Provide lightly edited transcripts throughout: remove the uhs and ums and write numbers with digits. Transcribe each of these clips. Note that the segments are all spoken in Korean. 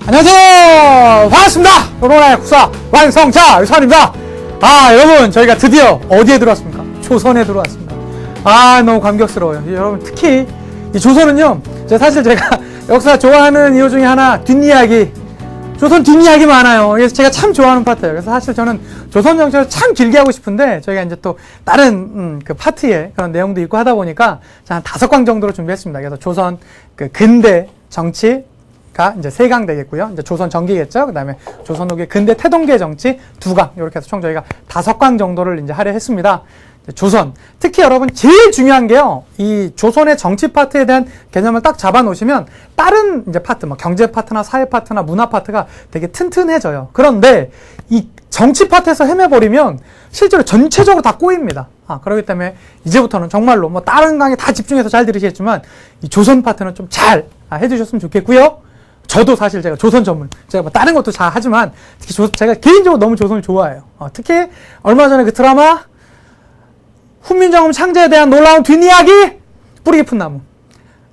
안녕하세요. 반갑습니다. 코로나의 국사 완성자 유산입니다. 여러분 저희가 드디어 어디에 들어왔습니까? 조선에 들어왔습니다. 너무 감격스러워요. 여러분 특히 이 조선은요, 사실 제가 역사 좋아하는 이유 중에 하나, 뒷이야기. 조선 뒷이야기 많아요. 그래서 제가 참 좋아하는 파트예요. 그래서 사실 저는 조선 정치를 참 길게 하고 싶은데 저희가 이제 또 다른 그 파트에 그런 내용도 있고 하다 보니까 한 5강 정도로 준비했습니다. 그래서 조선 그 근대 정치 이제 3강 되겠고요. 이제 조선 전기겠죠. 그 다음에 조선 후기 근대 태동계 정치 2강. 이렇게 해서 총 저희가 5강 정도를 이제 하려 했습니다. 조선. 특히 여러분 제일 중요한 게요. 이 조선의 정치 파트에 대한 개념을 딱 잡아 놓으시면 다른 이제 파트, 뭐 경제 파트나 사회 파트나 문화 파트가 되게 튼튼해져요. 그런데 이 정치 파트에서 헤매버리면 실제로 전체적으로 다 꼬입니다. 그렇기 때문에 이제부터는 정말로 뭐 다른 강의 다 집중해서 잘 들으시겠지만 이 조선 파트는 좀 잘 해주셨으면 좋겠고요. 저도 사실 제가 조선 전문, 제가 뭐 다른 것도 잘 하지만 특히 제가 개인적으로 너무 조선을 좋아해요. 특히 얼마 전에 그 드라마 훈민정음 창제에 대한 놀라운 뒷이야기 뿌리 깊은 나무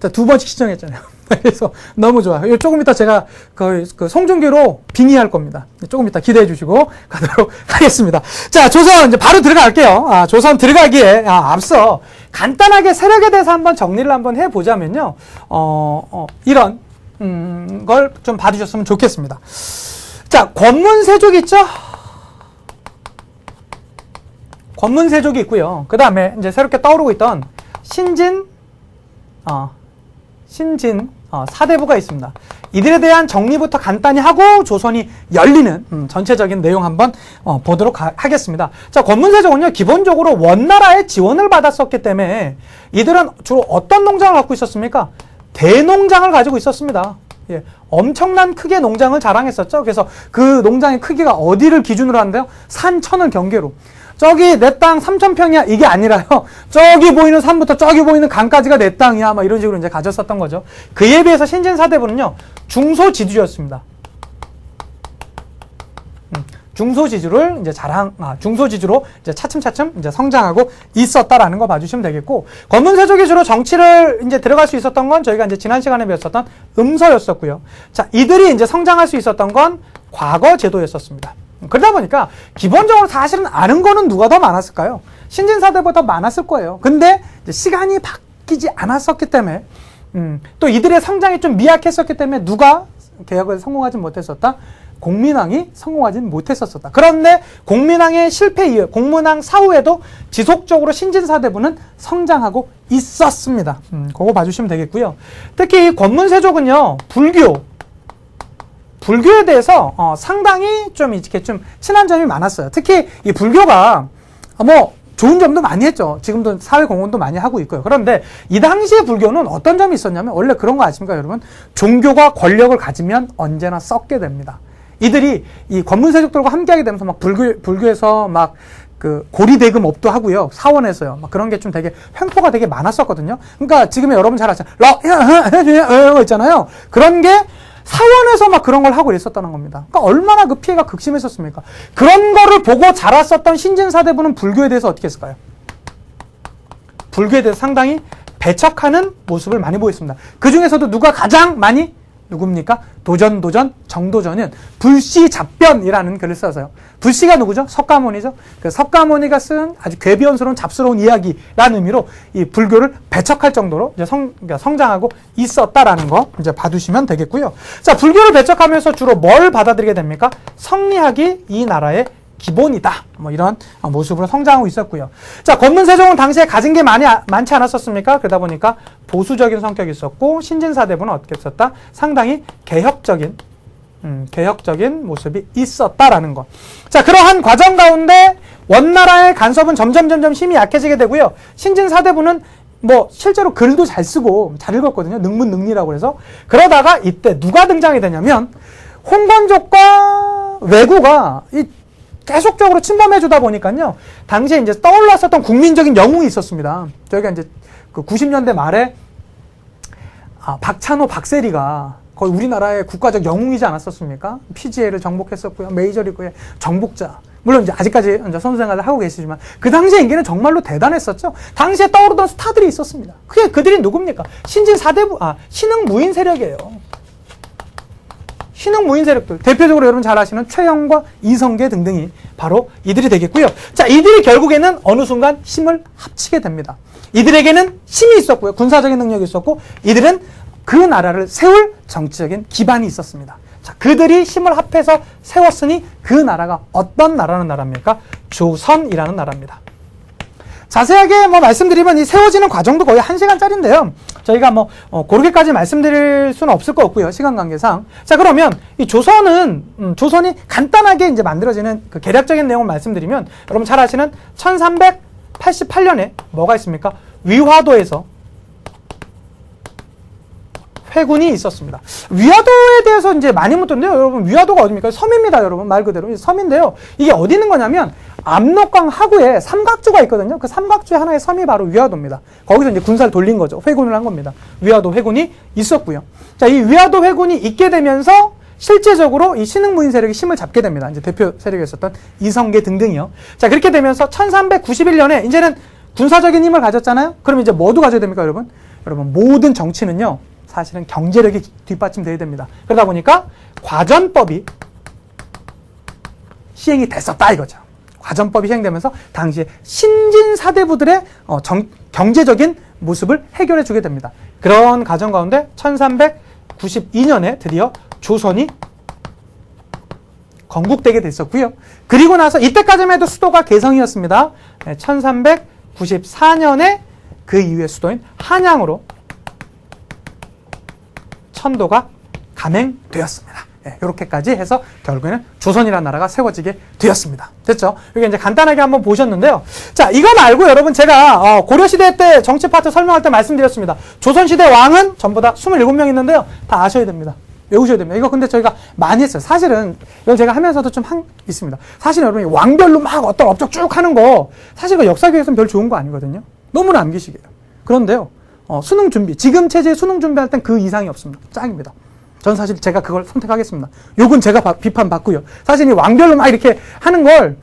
2번씩 시청했잖아요. 그래서 너무 좋아요. 조금 이따 제가 그 송중기로 빙의할 겁니다. 조금 이따 기대해 주시고 가도록 하겠습니다. 자, 조선 이제 바로 들어갈게요. 조선 들어가기에 앞서 간단하게 세력에 대해서 한번 정리를 한번 해보자면요. 이런 걸 좀 봐주셨으면 좋겠습니다. 자, 권문세족 있죠? 권문세족이 있고요. 그 다음에 이제 새롭게 떠오르고 있던 신진 사대부가 있습니다. 이들에 대한 정리부터 간단히 하고 조선이 열리는 전체적인 내용 한번 보도록 하겠습니다. 자, 권문세족은요, 기본적으로 원나라의 지원을 받았었기 때문에 이들은 주로 어떤 농장을 갖고 있었습니까? 대농장을 가지고 있었습니다. 예, 엄청난 크기의 농장을 자랑했었죠. 그래서 그 농장의 크기가 어디를 기준으로 하는데요? 산천을 경계로. 저기 내 땅 3,000평이야 이게 아니라요. 저기 보이는 산부터 저기 보이는 강까지가 내 땅이야. 막 이런 식으로 이제 가졌었던 거죠. 그에 비해서 신진사대부는요, 중소지주였습니다. 중소지주를 이제 중소지주로 이제 차츰차츰 이제 성장하고 있었다라는 거 봐주시면 되겠고, 권문세족이 주로 정치를 이제 들어갈 수 있었던 건 저희가 이제 지난 시간에 배웠었던 음서였었고요. 자, 이들이 이제 성장할 수 있었던 건 과거 제도였었습니다. 그러다 보니까 기본적으로 사실은 아는 거는 누가 더 많았을까요? 신진사대보다 더 많았을 거예요. 근데 이제 시간이 바뀌지 않았었기 때문에, 또 이들의 성장이 좀 미약했었기 때문에 누가 개혁을 성공하지 못했었다? 공민왕이 성공하지는 못했었다. 그런데 공민왕의 실패 이후, 공민왕 사후에도 지속적으로 신진사대부는 성장하고 있었습니다. 그거 봐주시면 되겠고요. 특히 이 권문세족은요, 불교에 대해서 상당히 좀 이렇게 좀 친한 점이 많았어요. 특히 이 불교가 좋은 점도 많이 했죠. 지금도 사회 공헌도 많이 하고 있고요. 그런데 이 당시의 불교는 어떤 점이 있었냐면, 원래 그런 거 아십니까, 여러분? 종교가 권력을 가지면 언제나 썩게 됩니다. 이들이 이 권문세족들과 함께하게 되면서 막 불교에서 막 그 고리대금 업도 하고요. 사원에서요. 막 그런 게 좀 되게 횡포가 되게 많았었거든요. 그러니까 지금의 여러분 잘 아시잖아요. 있잖아요. 그런 게 사원에서 막 그런 걸 하고 있었다는 겁니다. 그러니까 얼마나 그 피해가 극심했었습니까? 그런 거를 보고 자랐었던 신진사대부는 불교에 대해서 어떻게 했을까요? 불교에 대해서 상당히 배척하는 모습을 많이 보였습니다. 그 중에서도 누가 가장 많이? 누굽니까? 정도전은 불시잡변이라는 글을 써서요. 불시가 누구죠? 석가모니죠. 그 석가모니가 쓴 아주 괴변스러운 잡스러운 이야기라는 의미로 이 불교를 배척할 정도로 이제 성장하고 있었다라는 거 이제 봐두시면 되겠고요. 자, 불교를 배척하면서 주로 뭘 받아들이게 됩니까? 성리학이 이 나라의 기본이다. 이런 모습으로 성장하고 있었고요. 자, 권문세종은 당시에 가진 게 많지 않았었습니까? 그러다 보니까 보수적인 성격이 있었고, 신진사대부는 어떻게 했었다? 상당히 개혁적인 모습이 있었다라는 것. 자, 그러한 과정 가운데 원나라의 간섭은 점점 힘이 약해지게 되고요. 신진사대부는 실제로 글도 잘 쓰고 잘 읽었거든요. 능문능리라고 해서. 그러다가 이때 누가 등장이 되냐면, 홍건족과 왜구가 계속적으로 침범해주다 보니까요, 당시에 이제 떠올랐었던 국민적인 영웅이 있었습니다. 저희가 이제 그 90년대 말에, 박찬호, 박세리가 거의 우리나라의 국가적 영웅이지 않았었습니까? PGA를 정복했었고요. 메이저리그의 정복자. 물론 이제 아직까지 이제 선수 생활을 하고 계시지만, 그 당시의 인기는 정말로 대단했었죠. 당시에 떠오르던 스타들이 있었습니다. 그들이 누굽니까? 신흥 무인 세력이에요. 신흥무인 세력들, 대표적으로 여러분 잘 아시는 최영과 이성계 등등이 바로 이들이 되겠고요. 자, 이들이 결국에는 어느 순간 힘을 합치게 됩니다. 이들에게는 힘이 있었고요. 군사적인 능력이 있었고, 이들은 그 나라를 세울 정치적인 기반이 있었습니다. 자, 그들이 힘을 합해서 세웠으니 그 나라가 어떤 나라는 나라입니까? 조선이라는 나라입니다. 자세하게 말씀드리면 이 세워지는 과정도 거의 1시간짜리인데요. 저희가 그렇게까지 말씀드릴 수는 없을 것 같고요. 시간 관계상. 자, 그러면 이 조선이 간단하게 이제 만들어지는 그 개략적인 내용을 말씀드리면 여러분 잘 아시는 1388년에 뭐가 있습니까? 위화도에서 회군이 있었습니다. 위화도에 대해서 이제 많이 묻던데요. 여러분, 위화도가 어디입니까? 섬입니다, 여러분. 말 그대로. 섬인데요. 이게 어디 있는 거냐면, 압록강 하구에 삼각주가 있거든요. 그 삼각주의 하나의 섬이 바로 위화도입니다. 거기서 이제 군사를 돌린 거죠. 회군을 한 겁니다. 위화도 회군이 있었고요. 자, 이 위화도 회군이 있게 되면서 실제적으로 이 신흥무인 세력이 힘을 잡게 됩니다. 이제 대표 세력이었었던 이성계 등등이요. 자, 그렇게 되면서 1391년에 이제는 군사적인 힘을 가졌잖아요. 그럼 이제 뭐도 가져야 됩니까, 여러분? 여러분, 모든 정치는요. 사실은 경제력이 뒷받침돼야 됩니다. 그러다 보니까 과전법이 시행이 됐었다 이거죠. 과전법이 시행되면서 당시에 신진 사대부들의 경제적인 모습을 해결해 주게 됩니다. 그런 과정 가운데 1392년에 드디어 조선이 건국되게 됐었고요. 그리고 나서 이때까지만 해도 수도가 개성이었습니다. 1394년에 그 이후의 수도인 한양으로 천도가 감행되었습니다. 이렇게까지 해서 결국에는 조선이라는 나라가 세워지게 되었습니다. 됐죠? 이게 이제 간단하게 한번 보셨는데요. 자, 이거 말고 여러분 제가 고려시대 때 정치 파트 설명할 때 말씀드렸습니다. 조선시대 왕은 전부 다 27명 있는데요. 다 아셔야 됩니다. 외우셔야 됩니다. 이거 근데 저희가 많이 했어요. 사실은 이건 제가 하면서도 좀 있습니다. 사실 여러분 왕별로 막 어떤 업적 쭉 하는 거 사실 그 역사교육에서는 별 좋은 거 아니거든요. 너무 남기시게요. 그런데요. 수능 준비, 지금 체제의 수능 준비할 땐 그 이상이 없습니다. 짱입니다. 전 사실 제가 그걸 선택하겠습니다. 욕은 제가 비판받고요. 사실 이 왕별로 막 이렇게 하는 걸,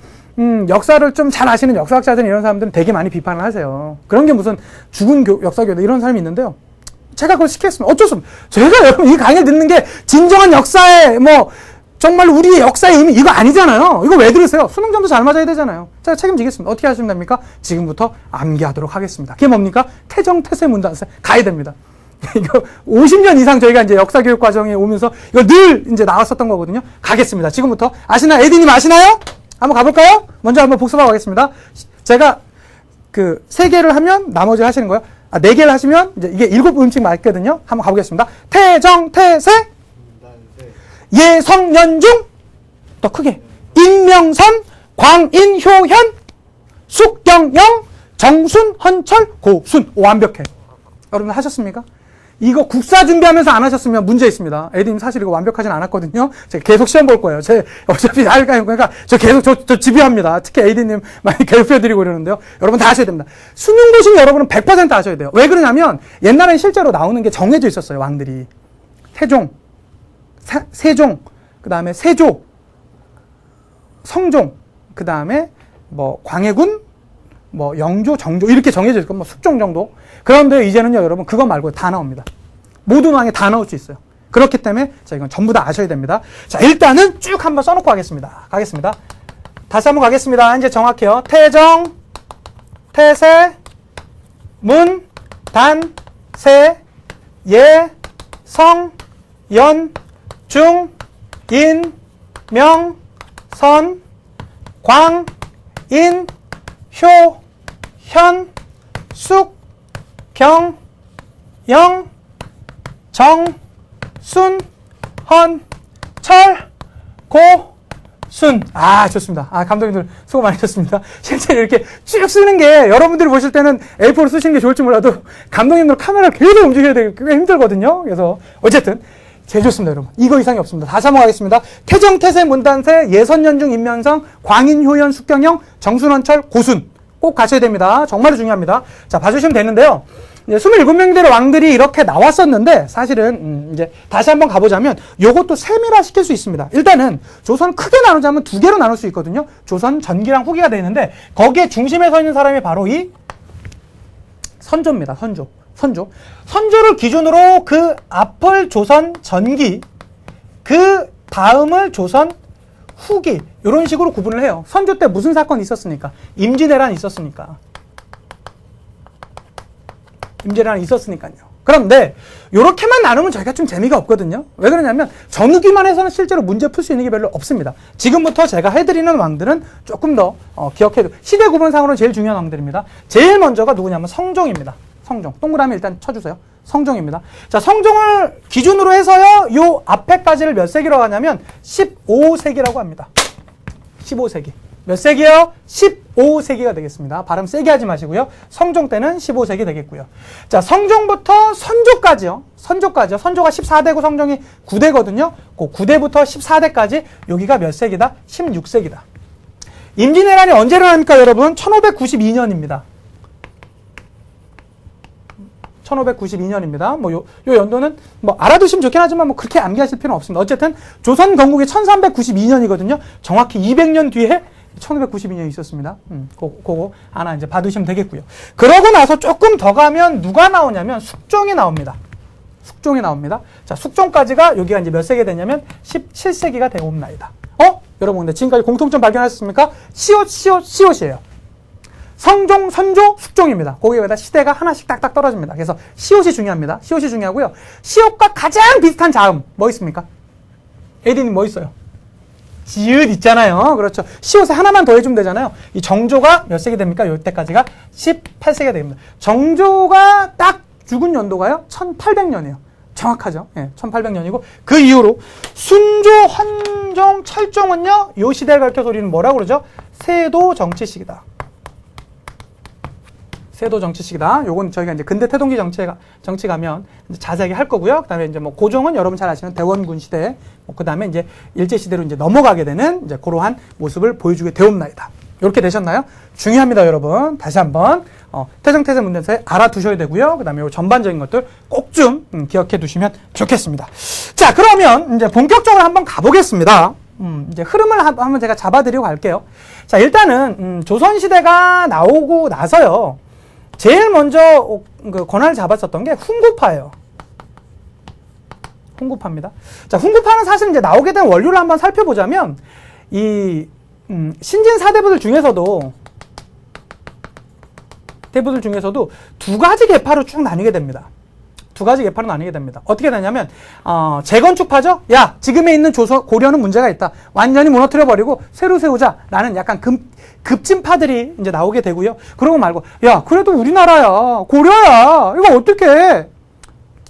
역사를 좀 잘 아시는 역사학자들 이런 사람들은 되게 많이 비판을 하세요. 그런 게 무슨 죽은 역사교다 이런 사람이 있는데요. 제가 그걸 시켰습니다. 어쩔 수 없습니다. 제가 여러분 이 강의를 듣는 게 진정한 역사에 정말 우리의 역사의 의미 이거 아니잖아요. 이거 왜 들으세요? 수능점도 잘 맞아야 되잖아요. 제가 책임지겠습니다. 어떻게 하시면 됩니까? 지금부터 암기하도록 하겠습니다. 그게 뭡니까? 태정, 태세, 문단세 가야 됩니다. 이거 50년 이상 저희가 이제 역사교육 과정에 오면서 이거 늘 이제 나왔었던 거거든요. 가겠습니다. 지금부터 아시나요? 에디님 아시나요? 한번 가볼까요? 먼저 한번 복습하고 가겠습니다. 제가 그 3개를 하면 나머지 하시는 거예요. 4개를 하시면 이제 이게 7 음식 맞거든요. 한번 가보겠습니다. 태정, 태세, 예성연중, 더 크게, 인명선, 광인효현, 숙경영, 정순, 헌철, 고순. 완벽해. 여러분 하셨습니까? 이거 국사 준비하면서 안 하셨으면 문제 있습니다. 에디님 사실 이거 완벽하진 않았거든요. 제가 계속 시험 볼 거예요. 어차피 그러니까 저 계속 저 집요합니다. 특히 에디님 많이 괴롭혀드리고 그러는데요. 여러분 다 하셔야 됩니다. 수능 보신 여러분은 100% 하셔야 돼요. 왜 그러냐면 옛날엔 실제로 나오는 게 정해져 있었어요. 왕들이. 태종, 세종, 그 다음에 세조, 성종, 그 다음에 광해군, 영조, 정조 이렇게 정해져 있고 숙종 정도. 그런데 이제는요 여러분 그거 말고 다 나옵니다. 모든 왕에 다 나올 수 있어요. 그렇기 때문에 자 이건 전부 다 아셔야 됩니다. 자 일단은 쭉 한번 써놓고 가겠습니다. 다시 한번 가겠습니다. 이제 정확해요. 태정, 태세, 문, 단, 세, 예, 성, 연, 중, 인, 명, 선, 광, 인, 효, 현, 숙, 경, 영, 정, 순, 헌, 철, 고, 순. 좋습니다. 감독님들 수고 많으셨습니다. 실제로 이렇게 쭉 쓰는 게 여러분들이 보실 때는 A4로 쓰시는 게 좋을지 몰라도 감독님들 카메라를 계속 움직여야 되게 힘들거든요. 그래서 어쨌든 제일 좋습니다, 여러분. 이거 이상이 없습니다. 다시 한번 가겠습니다. 태정, 태세, 문단세, 예선연중, 인명성, 광인, 효연, 숙경영, 정순헌철, 고순. 꼭 가셔야 됩니다. 정말 중요합니다. 자, 봐주시면 되는데요. 27명대로 왕들이 이렇게 나왔었는데, 사실은, 이제, 다시 한번 가보자면, 요것도 세밀화 시킬 수 있습니다. 일단은, 조선 크게 나누자면 2개로 나눌 수 있거든요. 조선 전기랑 후기가 되어 있는데, 거기에 중심에 서 있는 사람이 바로 이 선조입니다. 선조를 기준으로 그 앞을 조선 전기, 그 다음을 조선 후기 이런 식으로 구분을 해요. 선조 때 무슨 사건이 있었으니까. 임진왜란이 있었으니까. 임진왜란이 있었으니까요. 그런데 이렇게만 나누면 저희가 좀 재미가 없거든요. 왜 그러냐면 전후기만 해서는 실제로 문제 풀 수 있는 게 별로 없습니다. 지금부터 제가 해드리는 왕들은 조금 더 기억해도 시대 구분상으로는 제일 중요한 왕들입니다. 제일 먼저가 누구냐면 성종입니다. 성종. 동그라미 일단 쳐주세요. 성종입니다. 자, 성종을 기준으로 해서요, 요 앞에까지를 몇 세기라고 하냐면 15세기라고 합니다. 15세기. 몇 세기요? 15세기가 되겠습니다. 발음 세게 하지 마시고요. 성종 때는 15세기 되겠고요. 자, 성종부터 선조까지요. 선조가 14대고 성종이 9대거든요. 그 9대부터 14대까지 여기가 몇 세기다? 16세기다. 임진왜란이 언제 일어납니까, 여러분? 1592년입니다. 1592년입니다. 요 연도는 알아두시면 좋긴 하지만 그렇게 암기하실 필요는 없습니다. 어쨌든 조선 건국이 1392년이거든요. 정확히 200년 뒤에 1592년이 있었습니다. 그거 하나 이제 받으시면 되겠고요. 그러고 나서 조금 더 가면 누가 나오냐면 숙종이 나옵니다. 숙종이 나옵니다. 자, 숙종까지가 여기가 이제 몇 세기 되냐면 17세기가 되옵나이다. 여러분 근데 지금까지 공통점 발견하셨습니까? 시옷이에요. 성종, 선조, 숙종입니다. 거기에다 시대가 하나씩 딱딱 떨어집니다. 그래서 시옷이 중요합니다. 시옷이 중요하고요. 시옷과 가장 비슷한 자음 뭐 있습니까? 에디님 뭐 있어요? 지읒 있잖아요. 그렇죠. 시옷에 하나만 더 해주면 되잖아요. 이 정조가 몇 세기 됩니까? 이때까지가 18세기가 됩니다. 정조가 딱 죽은 연도가요? 1800년이에요. 정확하죠. 예, 1800년이고 그 이후로 순조, 헌종, 철종은요. 이 시대를 가리켜서 우리는 뭐라고 그러죠? 세도 정치시기다. 세도 정치시기다. 요건 저희가 이제 근대 태동기 정치 가면 이제 자세하게 할 거고요. 그다음에 이제 고종은 여러분 잘 아시는 대원군 시대, 그다음에 이제 일제 시대로 이제 넘어가게 되는 이제 그러한 모습을 보여주게 되옵나이다. 이렇게 되셨나요? 중요합니다, 여러분. 다시 한번 태정태세 문제에서 알아두셔야 되고요. 그다음에 요 전반적인 것들 꼭 좀 기억해 두시면 좋겠습니다. 자, 그러면 이제 본격적으로 한번 가보겠습니다. 이제 흐름을 한번 제가 잡아드리고 갈게요. 자, 일단은 조선 시대가 나오고 나서요. 제일 먼저 그 권한을 잡았었던 게 훈구파예요. 훈구파입니다. 자, 훈구파는 사실 이제 나오게 된 원료를 한번 살펴보자면 이 신진 사대부들 중에서도 두 가지 계파로 쭉 나뉘게 됩니다. 두 가지 계파로 나뉘게 됩니다. 어떻게 되냐면 재건축파죠. 야, 지금에 있는 고려는 문제가 있다. 완전히 무너뜨려버리고 새로 세우자. 라는 약간 급진파들이 이제 나오게 되고요. 그러고 말고 야, 그래도 우리나라야, 고려야, 이거 어떻게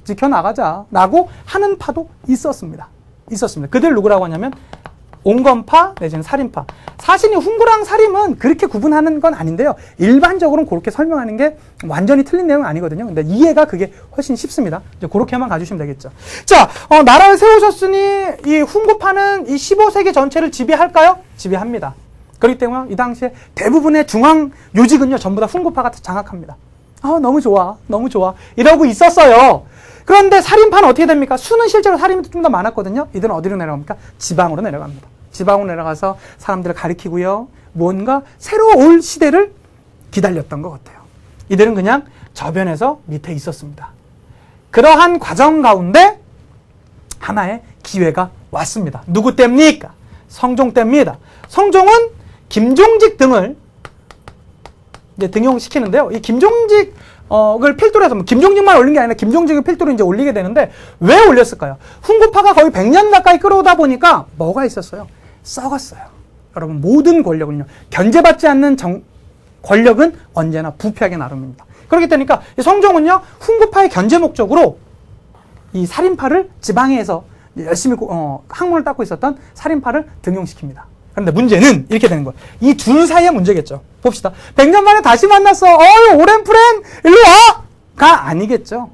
지켜나가자 라고 하는 파도 있었습니다. 그들 누구라고 하냐면 옹건파 내지는 살인파. 사실 이 훈구랑 살인은 그렇게 구분하는 건 아닌데요. 일반적으로는 그렇게 설명하는 게 완전히 틀린 내용은 아니거든요. 근데 이해가 그게 훨씬 쉽습니다. 이제 그렇게만 가주시면 되겠죠. 자, 나라를 세우셨으니 이 훈구파는 이 15세기 전체를 지배할까요? 지배합니다. 그렇기 때문에 이 당시에 대부분의 중앙 요직은요, 전부 다 훈구파가 장악합니다. 너무 좋아. 이러고 있었어요. 그런데 살인파는 어떻게 됩니까? 수는 실제로 살인이 좀 더 많았거든요. 이들은 어디로 내려갑니까? 지방으로 내려갑니다. 지방으로 내려가서 사람들을 가리키고요. 뭔가 새로 올 시대를 기다렸던 것 같아요. 이들은 그냥 저변에서 밑에 있었습니다. 그러한 과정 가운데 하나의 기회가 왔습니다. 누구 때입니까? 성종 때입니다. 성종은 김종직 등을 이제 등용시키는데요. 이 김종직 을 필두로 해서 김종직만 올린 게 아니라 김종직을 필두로 이제 올리게 되는데 왜 올렸을까요? 훈구파가 거의 100년 가까이 끌어오다 보니까 뭐가 있었어요? 썩었어요. 여러분, 모든 권력은요, 견제받지 않는 권력은 언제나 부패하게 나름입니다. 그렇기 때문에 성종은요, 훈구파의 견제 목적으로 이 살인파를 지방에서 열심히 학문을 닦고 있었던 살인파를 등용시킵니다. 그런데 문제는 이렇게 되는 거예요. 이 둘 사이의 문제겠죠. 봅시다. 100년 만에 다시 만났어. 오랜 프렌, 일로 와! 가 아니겠죠.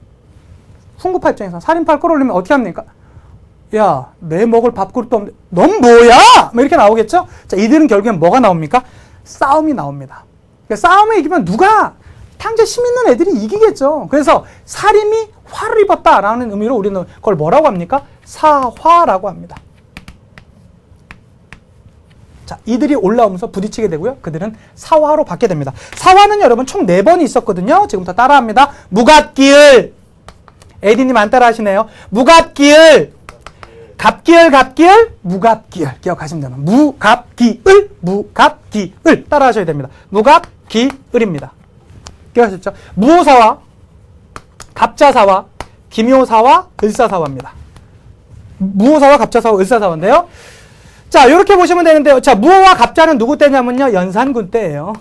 훈구파 입장에서 살인파를 끌어올리면 어떻게 합니까? 야, 내 먹을 밥그릇도 없는데 넌 뭐야? 이렇게 나오겠죠. 자, 이들은 결국엔 뭐가 나옵니까? 싸움이 나옵니다. 그러니까 싸움에 이기면 누가 탕제 심 있는 애들이 이기겠죠. 그래서 살인이 화를 입었다라는 의미로 우리는 그걸 뭐라고 합니까? 사화라고 합니다. 자, 이들이 올라오면서 부딪히게 되고요. 그들은 사화로 받게 됩니다. 사화는 여러분 총 4번이 있었거든요. 지금부터 따라합니다. 무갓기을. 에디님 안 따라 하시네요. 무갓기을. 갑기을, 무갑기을. 기억하시면 됩니다. 무갑기을. 따라 하셔야 됩니다. 무갑기을입니다. 기억하셨죠? 무오사와, 갑자사와, 기묘사와, 을사사화입니다. 무오사와, 갑자사와, 을사사화인데요. 자, 이렇게 보시면 되는데요. 자, 무오와 갑자는 누구 때냐면요. 연산군 때예요.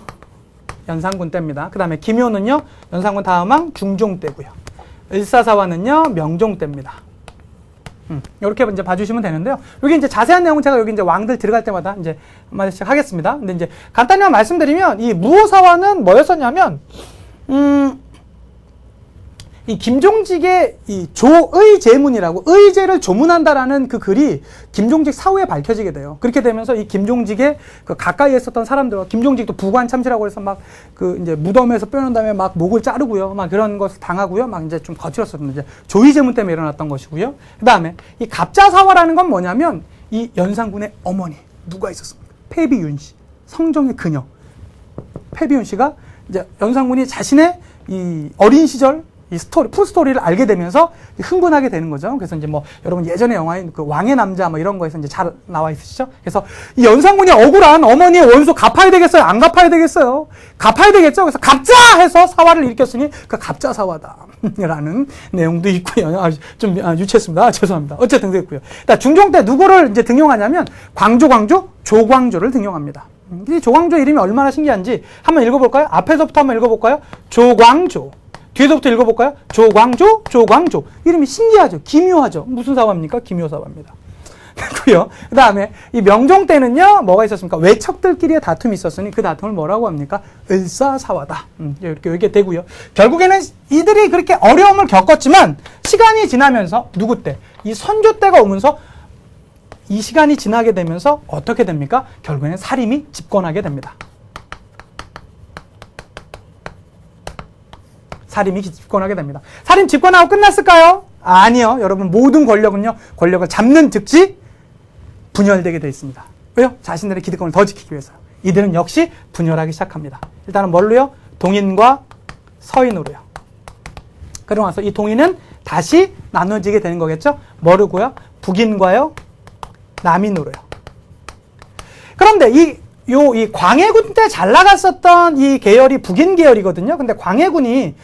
연산군 때입니다. 그 다음에 기묘는요. 연산군 다음왕 중종 때고요. 을사사화는요. 명종 때입니다. 이렇게 이제 봐주시면 되는데요. 여기 이제 자세한 내용은 제가 여기 이제 왕들 들어갈 때마다 이제 한마디씩 하겠습니다. 근데 이제 간단히만 말씀드리면 이 무오사화는 뭐였었냐면, 이 김종직의 이 조의 제문이라고 의제를 조문한다라는 그 글이 김종직 사후에 밝혀지게 돼요. 그렇게 되면서 이 김종직의 그 가까이에 있었던 사람들과 김종직도 부관참시라고 해서 막 그 이제 무덤에서 빼놓은 다음에 막 목을 자르고요. 막 그런 것을 당하고요. 막 이제 좀 거칠었었는데 조의 제문 때문에 일어났던 것이고요. 그 다음에 이 갑자사화라는 건 뭐냐면 이 연산군의 어머니 누가 있었습니까? 패비윤 씨, 성종의 그녀 패비윤 씨가 이제 연산군이 자신의 이 어린 시절 이 스토리, 풀스토리를 알게 되면서 흥분하게 되는 거죠. 그래서 이제 뭐, 여러분 예전에 영화인 그 왕의 남자 뭐 이런 거에서 이제 잘 나와 있으시죠? 그래서 이 연산군이 억울한 어머니의 원수 갚아야 되겠어요? 안 갚아야 되겠어요? 갚아야 되겠죠? 그래서 갑자! 해서 사화를 일으켰으니 그 갑자사화다. 라는 내용도 있고요. 좀 유치했습니다. 죄송합니다. 어쨌든 그랬고요. 중종 때 누구를 이제 등용하냐면 조광조를 등용합니다. 이 조광조 이름이 얼마나 신기한지 한번 읽어볼까요? 앞에서부터 한번 읽어볼까요? 조광조. 뒤에서부터 읽어볼까요? 조광조. 이름이 신기하죠? 기묘하죠? 무슨 사화입니까? 기묘사화입니다. 그고요. 그 다음에 이 명종 때는요, 뭐가 있었습니까? 외척들끼리의 다툼이 있었으니 그 다툼을 뭐라고 합니까? 을사사화다. 이렇게 되고요. 결국에는 이들이 그렇게 어려움을 겪었지만 시간이 지나면서 누구 때? 이 선조 때가 오면서 이 시간이 지나게 되면서 어떻게 됩니까? 결국에는 사림이 집권하게 됩니다. 사림이 집권하게 됩니다. 사림 집권하고 끝났을까요? 아니요. 여러분 모든 권력은요. 권력을 잡는 즉시 분열되게 되어 있습니다. 왜요? 자신들의 기득권을 더 지키기 위해서. 이들은 역시 분열하기 시작합니다. 일단은 뭘로요? 동인과 서인으로요. 그러고 나서 이 동인은 다시 나눠지게 되는 거겠죠? 뭐르고요? 북인과요? 남인으로요. 그런데 이 광해군 때 잘 나갔었던 이 계열이 북인 계열이거든요. 근데 광해군이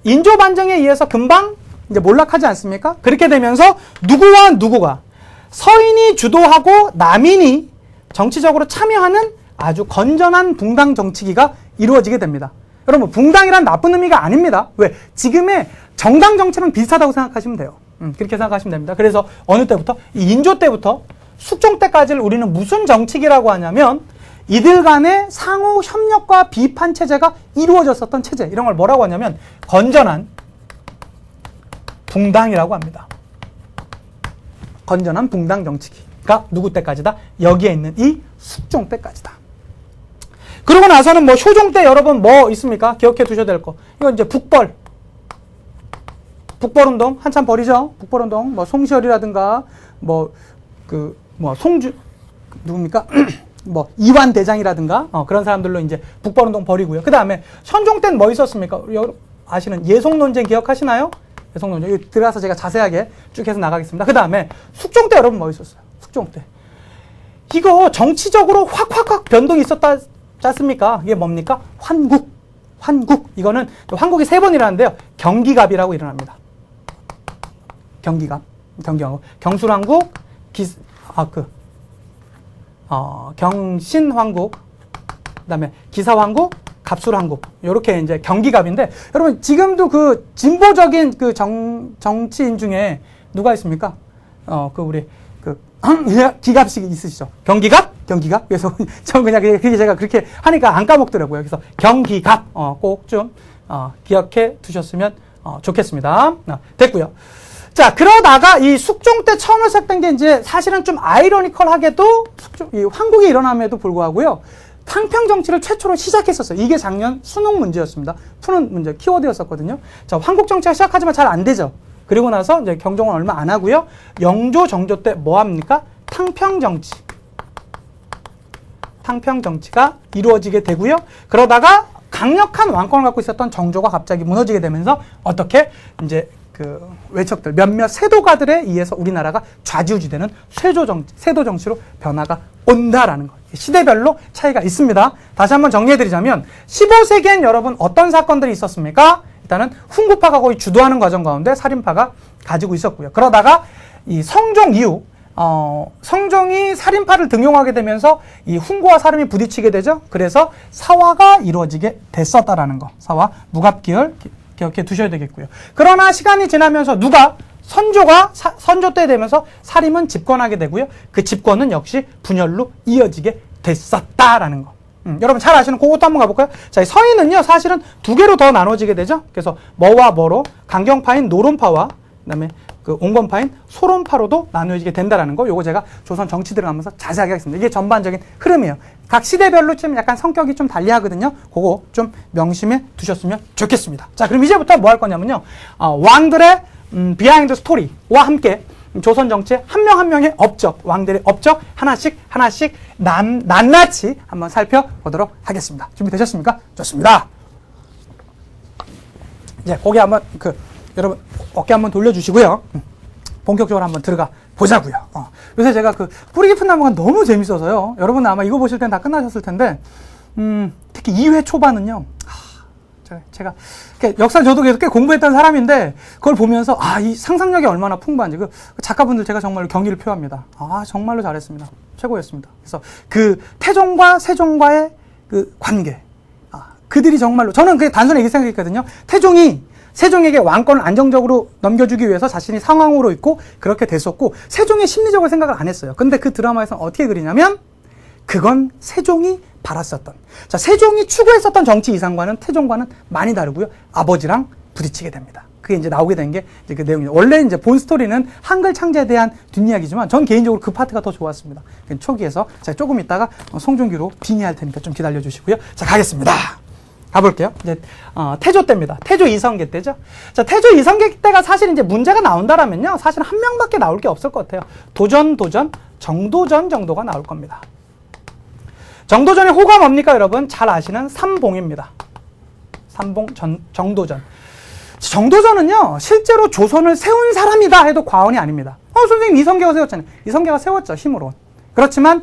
인조 반정에 의해서 금방 이제 몰락하지 않습니까? 그렇게 되면서 누구와 누구가 서인이 주도하고 남인이 정치적으로 참여하는 아주 건전한 붕당 정치기가 이루어지게 됩니다. 여러분 붕당이란 나쁜 의미가 아닙니다. 왜? 지금의 정당 정치랑 비슷하다고 생각하시면 돼요. 그렇게 생각하시면 됩니다. 그래서 어느 때부터? 이 인조 때부터 숙종 때까지를 우리는 무슨 정치기라고 하냐면 이들 간의 상호 협력과 비판 체제가 이루어졌었던 체제. 이런 걸 뭐라고 하냐면 건전한 붕당이라고 합니다. 건전한 붕당 정치기가 누구 때까지다? 여기에 있는 이 숙종 때까지다. 그러고 나서는 뭐 효종 때 여러분 뭐 있습니까? 기억해 두셔야 될 거. 이건 이제 북벌운동 한참 벌이죠. 북벌운동 뭐 송시열이라든가 송주 누굽니까? 뭐 이완 대장이라든가 그런 사람들로 이제 북벌운동 벌이고요. 그 다음에 선종 때는 뭐 있었습니까? 아시는 예송 논쟁 기억하시나요? 예송 논쟁 여기 들어가서 제가 자세하게 쭉 해서 나가겠습니다. 그 다음에 숙종 때 여러분 뭐 있었어요? 숙종 때 이거 정치적으로 확 변동이 있었지 않습니까? 이게 뭡니까? 환국 이거는 환국이 3번 일어나는데요. 경기갑이라고 일어납니다. 경기갑 경술왕국 경신왕국, 그 다음에 기사왕국, 갑술왕국. 요렇게 이제 경기갑인데, 여러분, 지금도 그 진보적인 그 정치인 중에 누가 있습니까? 기갑식 있으시죠? 경기갑? 그래서 전 그냥 그게 제가 그렇게 하니까 안 까먹더라고요. 그래서 경기갑, 꼭 좀, 기억해 두셨으면, 좋겠습니다. 됐고요. 자, 그러다가 이 숙종 때 처음으로 시작된 게 이제 사실은 좀 아이러니컬하게도 이 환국이 일어남에도 불구하고요. 탕평 정치를 최초로 시작했었어요. 이게 작년 수능 문제였습니다. 푸는 문제, 키워드였었거든요. 자, 환국 정치가 시작하지만 잘 안 되죠. 그리고 나서 이제 경종은 얼마 안 하고요. 영조, 정조 때 뭐 합니까? 탕평 정치가 이루어지게 되고요. 그러다가 강력한 왕권을 갖고 있었던 정조가 갑자기 무너지게 되면서 어떻게 이제 그 외척들, 몇몇 세도가들에 의해서 우리나라가 좌지우지되는 세도 정치로 변화가 온다라는 거. 시대별로 차이가 있습니다. 다시 한번 정리해드리자면 15세기엔 여러분 어떤 사건들이 있었습니까? 일단은 훈구파가 거의 주도하는 과정 가운데 살인파가 가지고 있었고요. 그러다가 이 성종 이후 성종이 살인파를 등용하게 되면서 이 훈구와 살인이 부딪히게 되죠. 그래서 사화가 이루어지게 됐었다라는 거. 사화, 무갑기열 기억해 두셔야 되겠고요. 그러나 시간이 지나면서 선조 때 되면서 살인은 집권하게 되고요. 그 집권은 역시 분열로 이어지게 됐었다라는 거. 여러분 잘 아시는 그것도 한번 가볼까요? 자, 서인은요 사실은 두 개로 더 나눠지게 되죠. 그래서 머와 머로 강경파인 노론파와 그다음에 그 온건파인 소론파로도 나누어지게 된다라는 거. 요거 제가 조선 정치들을 하면서 자세하게 하겠습니다. 이게 전반적인 흐름이에요. 각 시대별로 좀 약간 성격이 좀 달리하거든요. 그거 좀 명심해 두셨으면 좋겠습니다. 자, 그럼 이제부터 뭐 할 거냐면요. 왕들의 비하인드 스토리와 함께 조선 정치의 한 명 한 명의 업적, 왕들의 업적 하나씩 낱낱이 한번 살펴보도록 하겠습니다. 준비되셨습니까? 좋습니다. 이제 거기 한번 여러분 어깨 한번 돌려주시고요. 본격적으로 한번 들어가 보자고요. 요새 제가 뿌리 깊은 나무가 너무 재밌어서요. 여러분 아마 이거 보실 땐 다 끝나셨을 텐데 특히 2회 초반은요. 제가 역사 저도 계속 꽤 공부했던 사람인데 그걸 보면서 이 상상력이 얼마나 풍부한지 작가분들 제가 정말로 경의를 표합니다. 정말로 잘했습니다. 최고였습니다. 그래서 그 태종과 세종과의 그 관계, 그들이 정말로 저는 그게 단순히 이렇게 생각했거든요. 태종이 세종에게 왕권을 안정적으로 넘겨주기 위해서 자신이 상황으로 있고 그렇게 됐었고 세종이 심리적으로 생각을 안 했어요. 근데 그 드라마에서는 어떻게 그리냐면 그건 세종이 바랐었던, 자, 세종이 추구했었던 정치 이상과는 태종과는 많이 다르고요. 아버지랑 부딪히게 됩니다. 그게 이제 나오게 된 게 이제 그 내용이에요. 원래 이제 본 스토리는 한글 창제에 대한 뒷이야기지만 전 개인적으로 그 파트가 더 좋았습니다. 초기에서 제가 조금 있다가 송중기로 빙의할 테니까 좀 기다려 주시고요. 자, 가겠습니다. 가볼게요. 이제 태조 때입니다. 태조 이성계 때죠. 자, 태조 이성계 때가 사실 이제 문제가 나온다라면요, 사실 한 명밖에 나올 게 없을 것 같아요. 정도전 정도가 나올 겁니다. 정도전의 호가 뭡니까, 여러분? 잘 아시는 삼봉입니다. 삼봉 정도전. 정도전은요, 실제로 조선을 세운 사람이다 해도 과언이 아닙니다. 선생님 이성계가 세웠잖아요. 이성계가 세웠죠, 힘으로. 그렇지만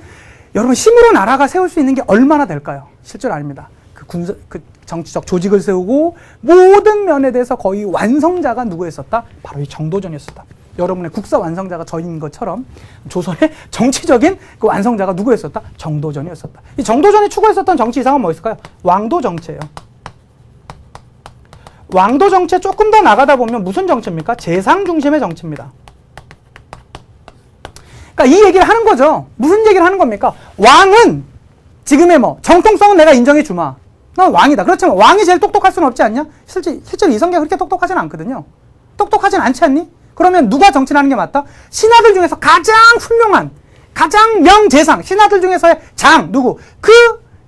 여러분, 힘으로 나라가 세울 수 있는 게 얼마나 될까요? 실제로 아닙니다. 그 정치적 조직을 세우고 모든 면에 대해서 거의 완성자가 누구였었다? 바로 이 정도전이었었다. 여러분의 국사 완성자가 저인 것처럼 조선의 정치적인 그 완성자가 누구였었다? 정도전이었었다. 이 정도전이 추구했었던 정치 이상은 뭐였을까요? 왕도 정치예요. 왕도 정치에 조금 더 나가다 보면 무슨 정치입니까? 재상 중심의 정치입니다. 그러니까 이 얘기를 하는 거죠. 무슨 얘기를 하는 겁니까? 왕은 지금의 정통성은 내가 인정해 주마. 난 왕이다. 그렇지만 왕이 제일 똑똑할 수는 없지 않냐? 실제로 이성계가 그렇게 똑똑하진 않거든요. 똑똑하진 않지 않니? 그러면 누가 정치를 하는 게 맞다? 신하들 중에서 가장 훌륭한, 가장 명재상, 신하들 중에서의 장, 누구? 그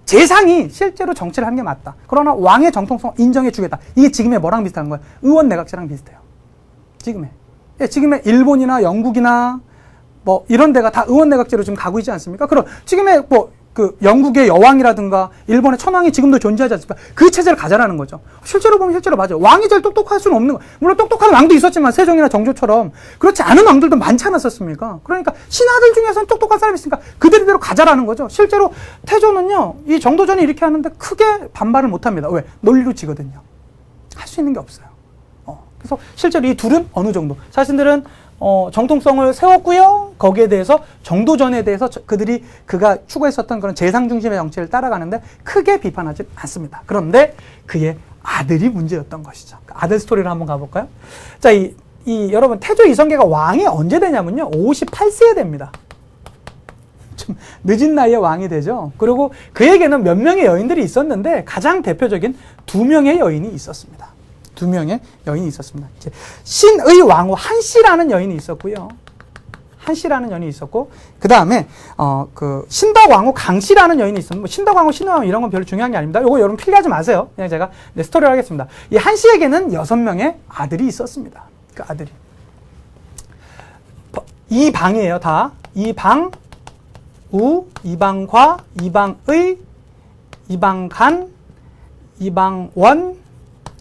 재상이 실제로 정치를 하는 게 맞다. 그러나 왕의 정통성 인정해 주겠다. 이게 지금의 뭐랑 비슷한 거예요? 의원내각제랑 비슷해요. 지금의 일본이나 영국이나 이런 데가 다 의원내각제로 지금 가고 있지 않습니까? 그럼 지금의 영국의 여왕이라든가 일본의 천황이 지금도 존재하지 않습니까? 그 체제를 가자라는 거죠. 실제로 보면 실제로 맞아요. 왕이 제일 똑똑할 수는 없는 거예요. 물론 똑똑한 왕도 있었지만 세종이나 정조처럼 그렇지 않은 왕들도 많지 않았었습니까? 그러니까 신하들 중에서는 똑똑한 사람이 있으니까 그대로 가자라는 거죠. 실제로 태조는요, 이 정도전이 이렇게 하는데 크게 반발을 못합니다. 왜? 논리로 지거든요. 할 수 있는 게 없어요. 그래서 실제로 이 둘은 어느 정도 자신들은 정통성을 세웠고요. 거기에 대해서 정도전에 대해서 그가 추구했었던 그런 재상 중심의 정치를 따라가는데 크게 비판하지 않습니다. 그런데 그의 아들이 문제였던 것이죠. 아들 스토리를 한번 가볼까요? 자, 여러분 태조 이성계가 왕이 언제 되냐면요, 58세에 됩니다. 좀 늦은 나이에 왕이 되죠. 그리고 그에게는 몇 명의 여인들이 있었는데 가장 대표적인 2명의 여인이 있었습니다. 2명의 여인이 있었습니다. 신의 왕후 한씨라는 여인이 있었고요. 한씨라는 여인이 있었고, 그 다음에, 신덕 왕후 강씨라는 여인이 있었는데, 신덕 왕후, 신의 왕후 이런 건 별로 중요한 게 아닙니다. 요거 여러분 필기하지 마세요. 그냥 제가 스토리를 하겠습니다. 이 한씨에게는 6명의 아들이 있었습니다. 그 아들이. 이방이에요, 다. 이방우, 이방과, 이방의, 이방간, 이방원,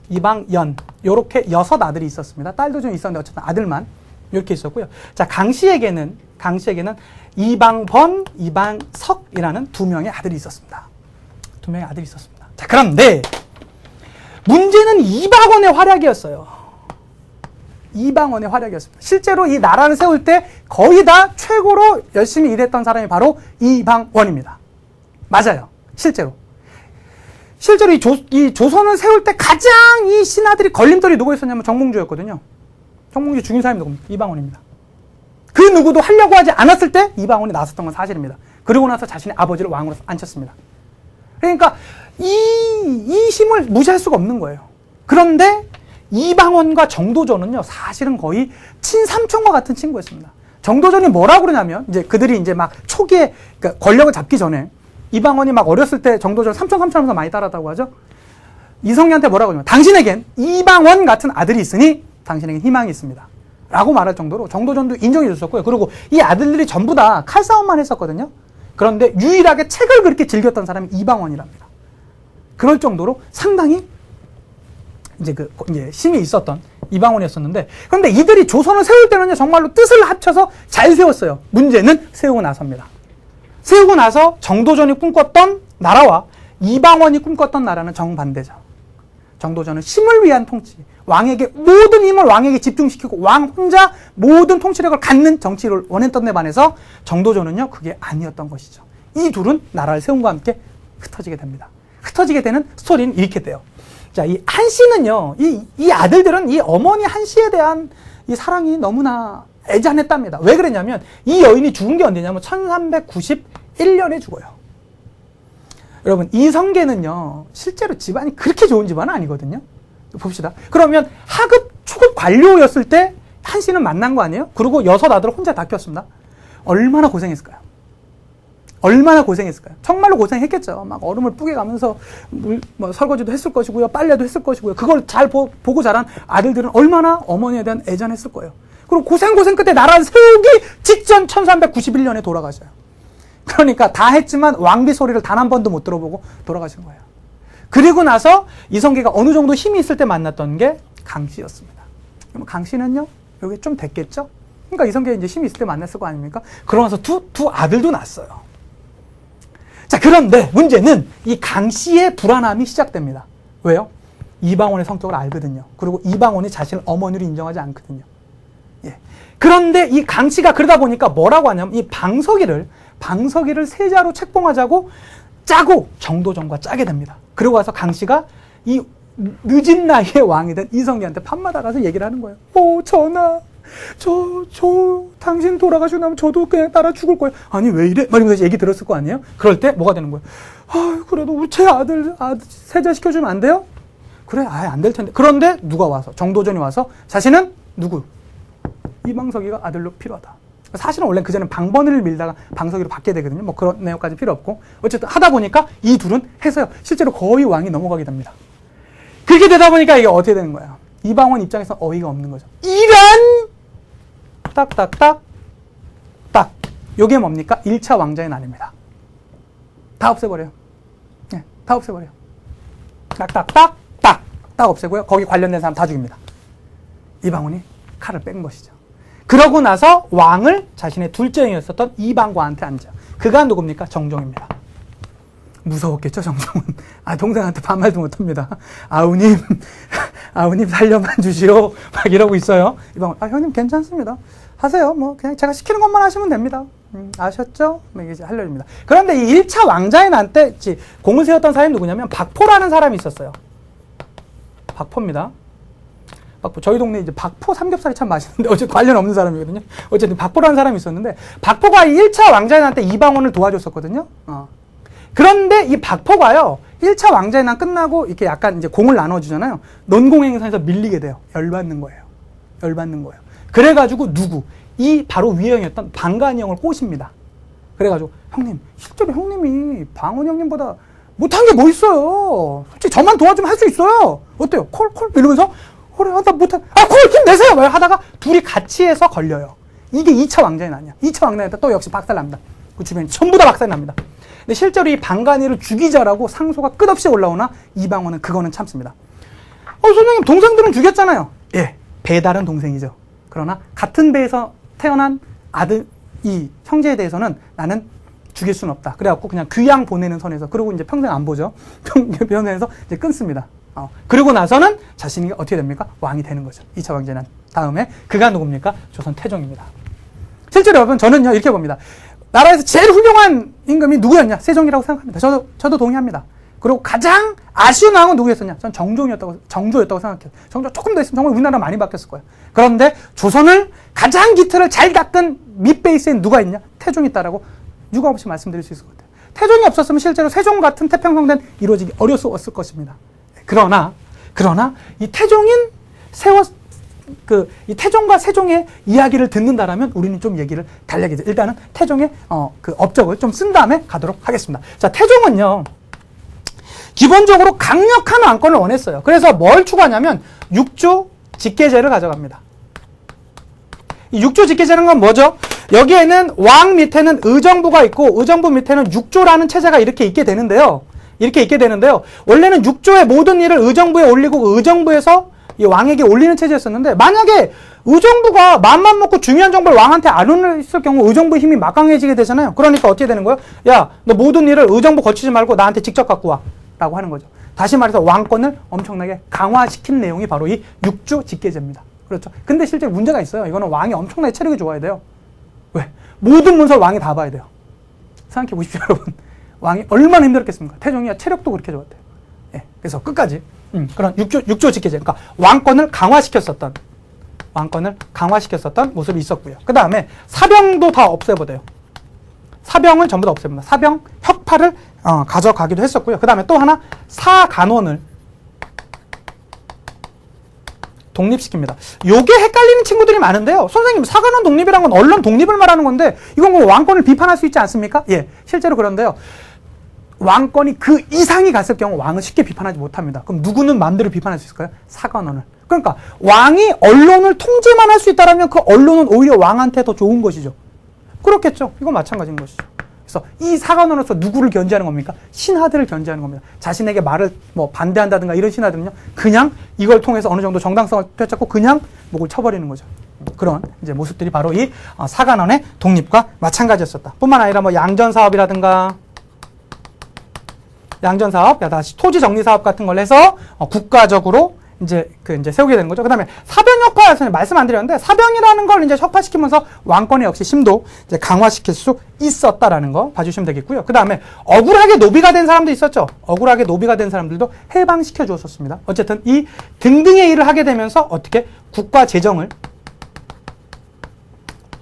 이방연 요렇게 6 아들이 있었습니다. 딸도 좀 있었는데 어쨌든 아들만 이렇게 있었고요. 자, 강씨에게는 이방번, 이방석이라는 2명의 아들이 있었습니다. 2명의 아들이 있었습니다. 자, 그런데 문제는 이방원의 활약이었어요. 이방원의 활약이었습니다. 실제로 이 나라를 세울 때 거의 다 최고로 열심히 일했던 사람이 바로 이방원입니다. 맞아요. 실제로 이 조선을 세울 때 가장 이 신하들이 걸림돌이 누구 있었냐면 정몽주였거든요. 정몽주 죽인 사람이 누굽니까? 이방원입니다. 그 누구도 하려고 하지 않았을 때 이방원이 나섰던 건 사실입니다. 그러고 나서 자신의 아버지를 왕으로 앉혔습니다. 그러니까 이 힘을 무시할 수가 없는 거예요. 그런데 이방원과 정도전은요, 사실은 거의 친삼촌과 같은 친구였습니다. 정도전이 뭐라고 그러냐면, 이제 그들이 이제 막 초기에, 그러니까 권력을 잡기 전에, 이방원이 막 어렸을 때 정도전 삼촌 하면서 많이 따랐다고 하죠. 이성계한테 뭐라고 하냐면, 당신에겐 이방원 같은 아들이 있으니 당신에겐 희망이 있습니다. 라고 말할 정도로 정도전도 인정해 줬었고요. 그리고 이 아들들이 전부 다 칼싸움만 했었거든요. 그런데 유일하게 책을 그렇게 즐겼던 사람이 이방원이랍니다. 그럴 정도로 상당히 이제 힘이 있었던 이방원이었었는데, 그런데 이들이 조선을 세울 때는요, 정말로 뜻을 합쳐서 잘 세웠어요. 문제는 세우고 나서입니다. 세우고 나서 정도전이 꿈꿨던 나라와 이방원이 꿈꿨던 나라는 정반대죠. 정도전은 힘을 위한 통치, 왕에게 모든 힘을 왕에게 집중시키고 왕 혼자 모든 통치력을 갖는 정치를 원했던 데 반해서 정도전은요, 그게 아니었던 것이죠. 이 둘은 나라를 세움과 함께 흩어지게 됩니다. 흩어지게 되는 스토리는 이렇게 돼요. 자, 이 한씨는요, 이 아들들은 이 어머니 한씨에 대한 이 사랑이 너무나 애잔했답니다. 왜 그랬냐면, 이 여인이 죽은 게 언제냐면 1391년에 죽어요. 여러분, 이성계는요, 실제로 집안이 그렇게 좋은 집안은 아니거든요. 봅시다. 그러면 하급, 초급 관료였을 때 한씨는 만난 거 아니에요? 그리고 6 아들을 혼자 다 키웠습니다. 얼마나 고생했을까요? 얼마나 고생했을까요? 정말로 고생했겠죠. 막 얼음을 뿌게 가면서 설거지도 했을 것이고요. 빨래도 했을 것이고요. 그걸 잘 보고 자란 아들들은 얼마나 어머니에 대한 애잔했을 거예요. 그리고 고생 끝에 나라를 세우기 직전 1391년에 돌아가셔요. 그러니까 다 했지만 왕비 소리를 단 한 번도 못 들어보고 돌아가신 거예요. 그리고 나서 이성계가 어느 정도 힘이 있을 때 만났던 게 강씨였습니다. 그럼 강씨는요, 여기 좀 됐겠죠? 그러니까 이성계가 이제 힘이 있을 때 만났을 거 아닙니까? 그러면서 두 아들도 낳았어요. 자, 그런데 문제는 이 강씨의 불안함이 시작됩니다. 왜요? 이방원의 성격을 알거든요. 그리고 이방원이 자신을 어머니로 인정하지 않거든요. 예. 그런데 이 강씨가 그러다 보니까 뭐라고 하냐면, 이 방석이를 세자로 책봉하자고 짜고 정도전과 짜게 됩니다. 그리고 와서 강씨가 이 늦은 나이에 왕이 된 이성계한테 밤마다 가서 얘기를 하는 거예요. 전하, 당신 돌아가시고 나면 저도 그냥 따라 죽을 거예요. 아니, 왜 이래? 말이면서 얘기 들었을 거 아니에요? 그럴 때 뭐가 되는 거예요? 그래도 제 아들 세자 시켜주면 안 돼요? 그래, 안 될 텐데. 그런데 누가 와서, 정도전이 와서 자신은 누구? 이방석이가 아들로 필요하다. 사실은 원래 그전에 방번을 밀다가 방석이로 바뀌게 되거든요. 뭐 그런 내용까지 필요 없고. 어쨌든 하다 보니까 이 둘은 해서요, 실제로 거의 왕이 넘어가게 됩니다. 그렇게 되다 보니까 이게 어떻게 되는 거예요? 이방원 입장에서 어이가 없는 거죠. 이런! 딱. 요게 뭡니까? 1차 왕자의 난입니다. 다 없애버려요. 네, 다 없애버려요. 딱 없애고요. 거기 관련된 사람 다 죽입니다. 이방원이 칼을 뺀 것이죠. 그러고 나서 왕을 자신의 둘째 형이었었던 이방과한테 앉아요. 그가 누굽니까? 정종입니다. 무서웠겠죠, 정종은. 동생한테 반말도 못합니다. 아우님 살려만 주시오. 막 이러고 있어요. 이방원, 형님 괜찮습니다. 하세요. 뭐 그냥 제가 시키는 것만 하시면 됩니다. 아셨죠? 이게 할려입니다. 그런데 이 1차 왕자의 난 때 공을 세웠던 사람이 누구냐면 박포라는 사람이 있었어요. 박포입니다. 박포. 저희 동네 이제 박포 삼겹살이 참 맛있는데 어쨌든 관련 없는 사람이거든요. 어쨌든 박포라는 사람이 있었는데, 박포가 이 1차 왕자의 난 때 이방원을 도와줬었거든요. 그런데 이 박포가요, 1차 왕자의 난 끝나고 이렇게 약간 이제 공을 나눠주잖아요. 논공 행사에서 밀리게 돼요. 열받는 거예요. 그래가지고 이 바로 위형이었던 방간이 형을 꼬십니다. 그래가지고, 형님, 실제로 형님이 방원 형님보다 못한 게 뭐 있어요? 솔직히 저만 도와주면 할 수 있어요. 어때요? 콜? 이러면서, 그래, 나 못한, 콜 힘내세요! 말 하다가 둘이 같이 해서 걸려요. 이게 2차 왕자의 난이야. 2차 왕자의 난 또 역시 박살납니다. 그 주변이 전부 다 박살납니다. 근데 실제로 이 방간이를 죽이자라고 상소가 끝없이 올라오나 이방원은 그거는 참습니다. 선생님 동생들은 죽였잖아요. 예, 배다른 동생이죠. 그러나 같은 배에서 태어난 아들, 이 형제에 대해서는 나는 죽일 수는 없다. 그래갖고 그냥 귀양 보내는 선에서, 그리고 이제 평생 안 보죠. 변호에서 이제 끊습니다. 그리고 나서는 자신이 어떻게 됩니까? 왕이 되는 거죠. 2차 왕제는. 다음에 그가 누굽니까? 조선 태종입니다. 실제로 여러분, 저는요 이렇게 봅니다. 나라에서 제일 훌륭한 임금이 누구였냐? 세종이라고 생각합니다. 저도 동의합니다. 그리고 가장 아쉬운 왕은 누구였었냐? 전 정조였다고 생각해요. 정조 조금 더 있으면 정말 우리나라 많이 바뀌었을 거예요. 그런데 조선을 가장 기틀을 잘 닦은 밑베이스에 누가 있냐? 태종이 있다라고 유감 없이 말씀드릴 수 있을 것 같아요. 태종이 없었으면 실제로 세종 같은 태평성대는 이루어지기 어려웠을 것입니다. 그러나 이 태종인 이 태종과 세종의 이야기를 듣는다라면 우리는 좀 얘기를 달리하게 돼요. 일단은 태종의 그 업적을 좀 쓴 다음에 가도록 하겠습니다. 자, 태종은요 기본적으로 강력한 왕권을 원했어요. 그래서 뭘 추구하냐면 육조 직계제를 가져갑니다. 이 육조 직계제는 건 뭐죠? 여기에는 왕 밑에는 의정부가 있고 의정부 밑에는 육조라는 체제가 이렇게 있게 되는데요. 원래는 육조의 모든 일을 의정부에 올리고 의정부에서 이 왕에게 올리는 체제였었는데, 만약에 의정부가 맘만 먹고 중요한 정보를 왕한테 안 올렸을 경우 의정부의 힘이 막강해지게 되잖아요. 그러니까 어떻게 되는 거예요? 야, 너 모든 일을 의정부 거치지 말고 나한테 직접 갖고 와 라고 하는 거죠. 다시 말해서 왕권을 엄청나게 강화시킨 내용이 바로 이 육조 직계제입니다. 그렇죠. 근데 실제 문제가 있어요. 이거는 왕이 엄청나게 체력이 좋아야 돼요. 왜? 모든 문서를 왕이 다 봐야 돼요. 생각해 보십시오, 여러분. 왕이 얼마나 힘들었겠습니까? 태종이 체력도 그렇게 좋았대요. 예, 그래서 끝까지 그런 육조 직계제, 그러니까 왕권을 강화시켰었던 모습이 있었고요. 그 다음에 사병도 다 없애버려요. 사병을 전부 다 없앱니다. 사병 혁파를 가져가기도 했었고요. 그 다음에 또 하나 사간원을 독립시킵니다. 요게 헷갈리는 친구들이 많은데요. 선생님, 사간원 독립이란 건 언론 독립을 말하는 건데 이건 뭐 왕권을 비판할 수 있지 않습니까? 예, 실제로 그런데요. 왕권이 그 이상이 갔을 경우 왕은 쉽게 비판하지 못합니다. 그럼 누구는 마음대로 비판할 수 있을까요? 사간원을. 그러니까 왕이 언론을 통제만 할 수 있다면 그 언론은 오히려 왕한테 더 좋은 것이죠. 그렇겠죠. 이건 마찬가지인 것이죠. 그래서 이 사간원으로서 누구를 견제하는 겁니까? 신하들을 견제하는 겁니다. 자신에게 말을 뭐 반대한다든가 이런 신하들은요, 그냥 이걸 통해서 어느 정도 정당성을 되찾고 그냥 목을 쳐버리는 거죠. 그런 이제 모습들이 바로 이 사간원의 독립과 마찬가지였었다. 뿐만 아니라 뭐 양전사업이라든가 양전사업, 다시 토지 정리 사업 같은 걸 해서 국가적으로 이제 세우게 되는 거죠. 그 다음에 사병혁파에서는 말씀 안 드렸는데, 사병이라는 걸 이제 혁파시키면서 왕권의 역시 심도 이제 강화시킬 수 있었다라는 거 봐주시면 되겠고요. 그 다음에 억울하게 노비가 된 사람도 있었죠. 억울하게 노비가 된 사람들도 해방시켜 주었습니다. 어쨌든 이 등등의 일을 하게 되면서 어떻게 국가 재정을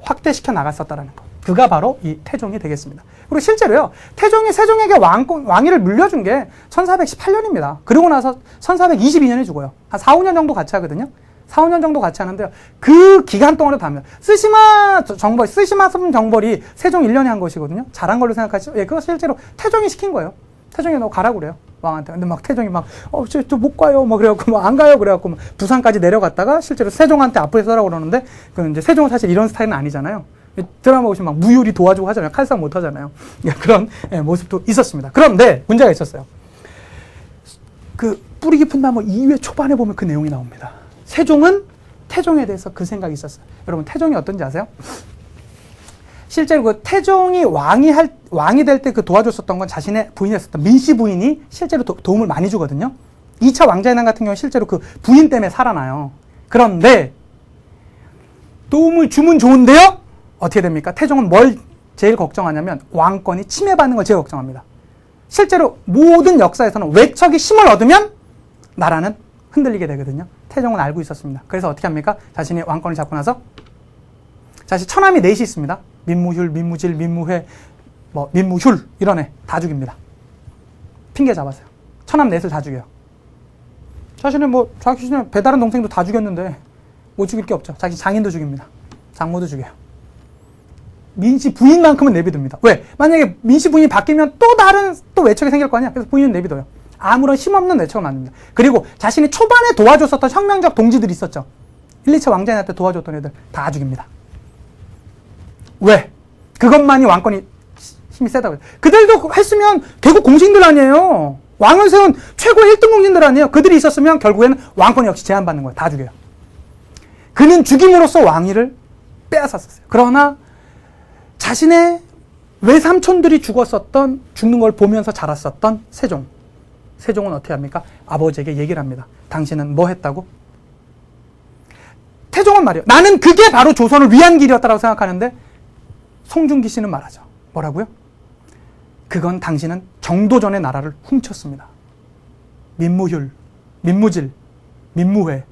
확대시켜 나갔었다라는 거. 그가 바로 이 태종이 되겠습니다. 그리고 실제로요, 태종이 세종에게 왕위를 물려준 게 1418년입니다. 그리고 나서 1422년에 죽어요. 한 4, 5년 정도 같이 하거든요. 4, 5년 정도 같이 하는데요. 그 기간 동안으로 다 합니다. 쓰시마 정벌이 세종 1년에 한 것이거든요. 잘한 걸로 생각하시죠? 예, 그거 실제로 태종이 시킨 거예요. 태종이 너 가라고 그래요. 왕한테. 근데 막 태종이 저 못 가요. 그래갖고 안 가요. 그래갖고 부산까지 내려갔다가 실제로 세종한테 앞에서 서라고 그러는데, 그 이제 세종은 사실 이런 스타일은 아니잖아요. 드라마 보시면 막 무율이 도와주고 하잖아요. 칼싸움 못 하잖아요. 그런 모습도 있었습니다. 그런데 문제가 있었어요. 그 뿌리 깊은 나무 2회 초반에 보면 그 내용이 나옵니다. 세종은 태종에 대해서 그 생각이 있었어요. 여러분, 태종이 어떤지 아세요? 실제로 그 태종이 왕이 될 때 그 도와줬었던 건 자신의 부인이었었던 민씨 부인이 실제로 도움을 많이 주거든요. 2차 왕자의 같은 경우는 실제로 그 부인 때문에 살아나요. 그런데 도움을 주면 좋은데요? 어떻게 됩니까? 태종은 뭘 제일 걱정하냐면 왕권이 침해받는 걸 제일 걱정합니다. 실제로 모든 역사에서는 외척이 힘을 얻으면 나라는 흔들리게 되거든요. 태종은 알고 있었습니다. 그래서 어떻게 합니까? 자신이 왕권을 잡고 나서 자신 처남이 넷이 있습니다. 민무휼, 민무질, 민무회, 민무휼 이런 애 다 죽입니다. 핑계 잡았어요. 처남 넷을 다 죽여요. 자신의 자신의 배다른 동생도 다 죽였는데 못 죽일 게 없죠. 자기 장인도 죽입니다. 장모도 죽여요. 민씨 부인만큼은 내비둡니다. 왜? 만약에 민씨 부인이 바뀌면 또 외척이 생길 거 아니야? 그래서 부인은 내비둬요. 아무런 힘없는 외척을 만듭니다. 그리고 자신이 초반에 도와줬었던 혁명적 동지들이 있었죠. 1, 2차 왕자의 때 도와줬던 애들 다 죽입니다. 왜? 그것만이 왕권이 힘이 세다고요. 그들도 했으면 개국 공신들 아니에요. 왕을 세운 최고의 1등 공신들 아니에요. 그들이 있었으면 결국에는 왕권 역시 제한받는 거예요. 다 죽여요. 그는 죽임으로써 왕위를 빼앗았었어요. 그러나 자신의 외삼촌들이 죽는 걸 보면서 자랐었던 세종은 어떻게 합니까? 아버지에게 얘기를 합니다. 당신은 뭐 했다고? 태종은 말이에요. 나는 그게 바로 조선을 위한 길이었다고 생각하는데 송중기 씨는 말하죠. 뭐라고요? 그건 당신은 정도전의 나라를 훔쳤습니다. 민무휴, 민무질, 민무회.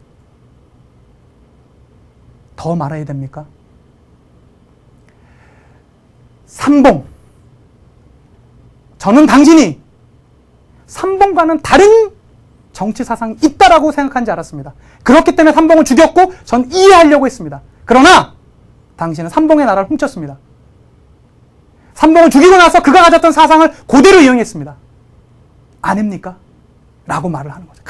더 말해야 됩니까? 삼봉. 저는 당신이 삼봉과는 다른 정치 사상이 있다라고 생각한지 알았습니다. 그렇기 때문에 삼봉을 죽였고 전 이해하려고 했습니다. 그러나 당신은 삼봉의 나라를 훔쳤습니다. 삼봉을 죽이고 나서 그가 가졌던 사상을 그대로 이용했습니다. 아닙니까? 라고 말을 하는 거죠.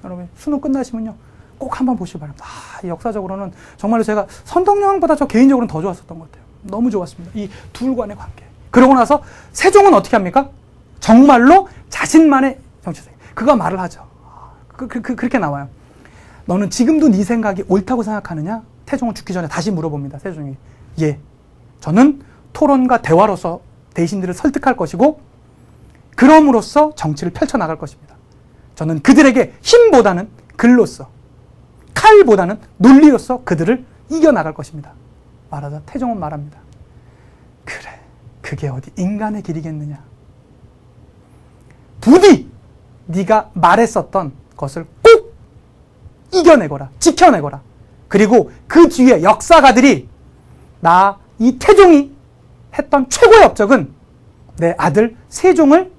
여러분 수능 끝나시면요 꼭 한번 보시기 바랍니다. 역사적으로는 정말로 제가 선덕여왕보다 저 개인적으로는 더 좋았었던 것 같아요. 너무 좋았습니다. 이 둘 간의 관계. 그러고 나서 세종은 어떻게 합니까? 정말로 자신만의 정치생. 그가 말을 하죠. 그렇게 나와요. 너는 지금도 네 생각이 옳다고 생각하느냐? 태종은 죽기 전에 다시 물어봅니다. 세종이. 예. 저는 토론과 대화로서 대신들을 설득할 것이고 그럼으로써 정치를 펼쳐나갈 것입니다. 저는 그들에게 힘보다는 글로써 칼보다는 논리로서 그들을 이겨나갈 것입니다. 말하자 태종은 말합니다. 그래, 그게 어디 인간의 길이겠느냐. 부디 네가 말했었던 것을 꼭 이겨내거라, 지켜내거라. 그리고 그 뒤에 역사가들이 이 태종이 했던 최고의 업적은 내 아들 세종을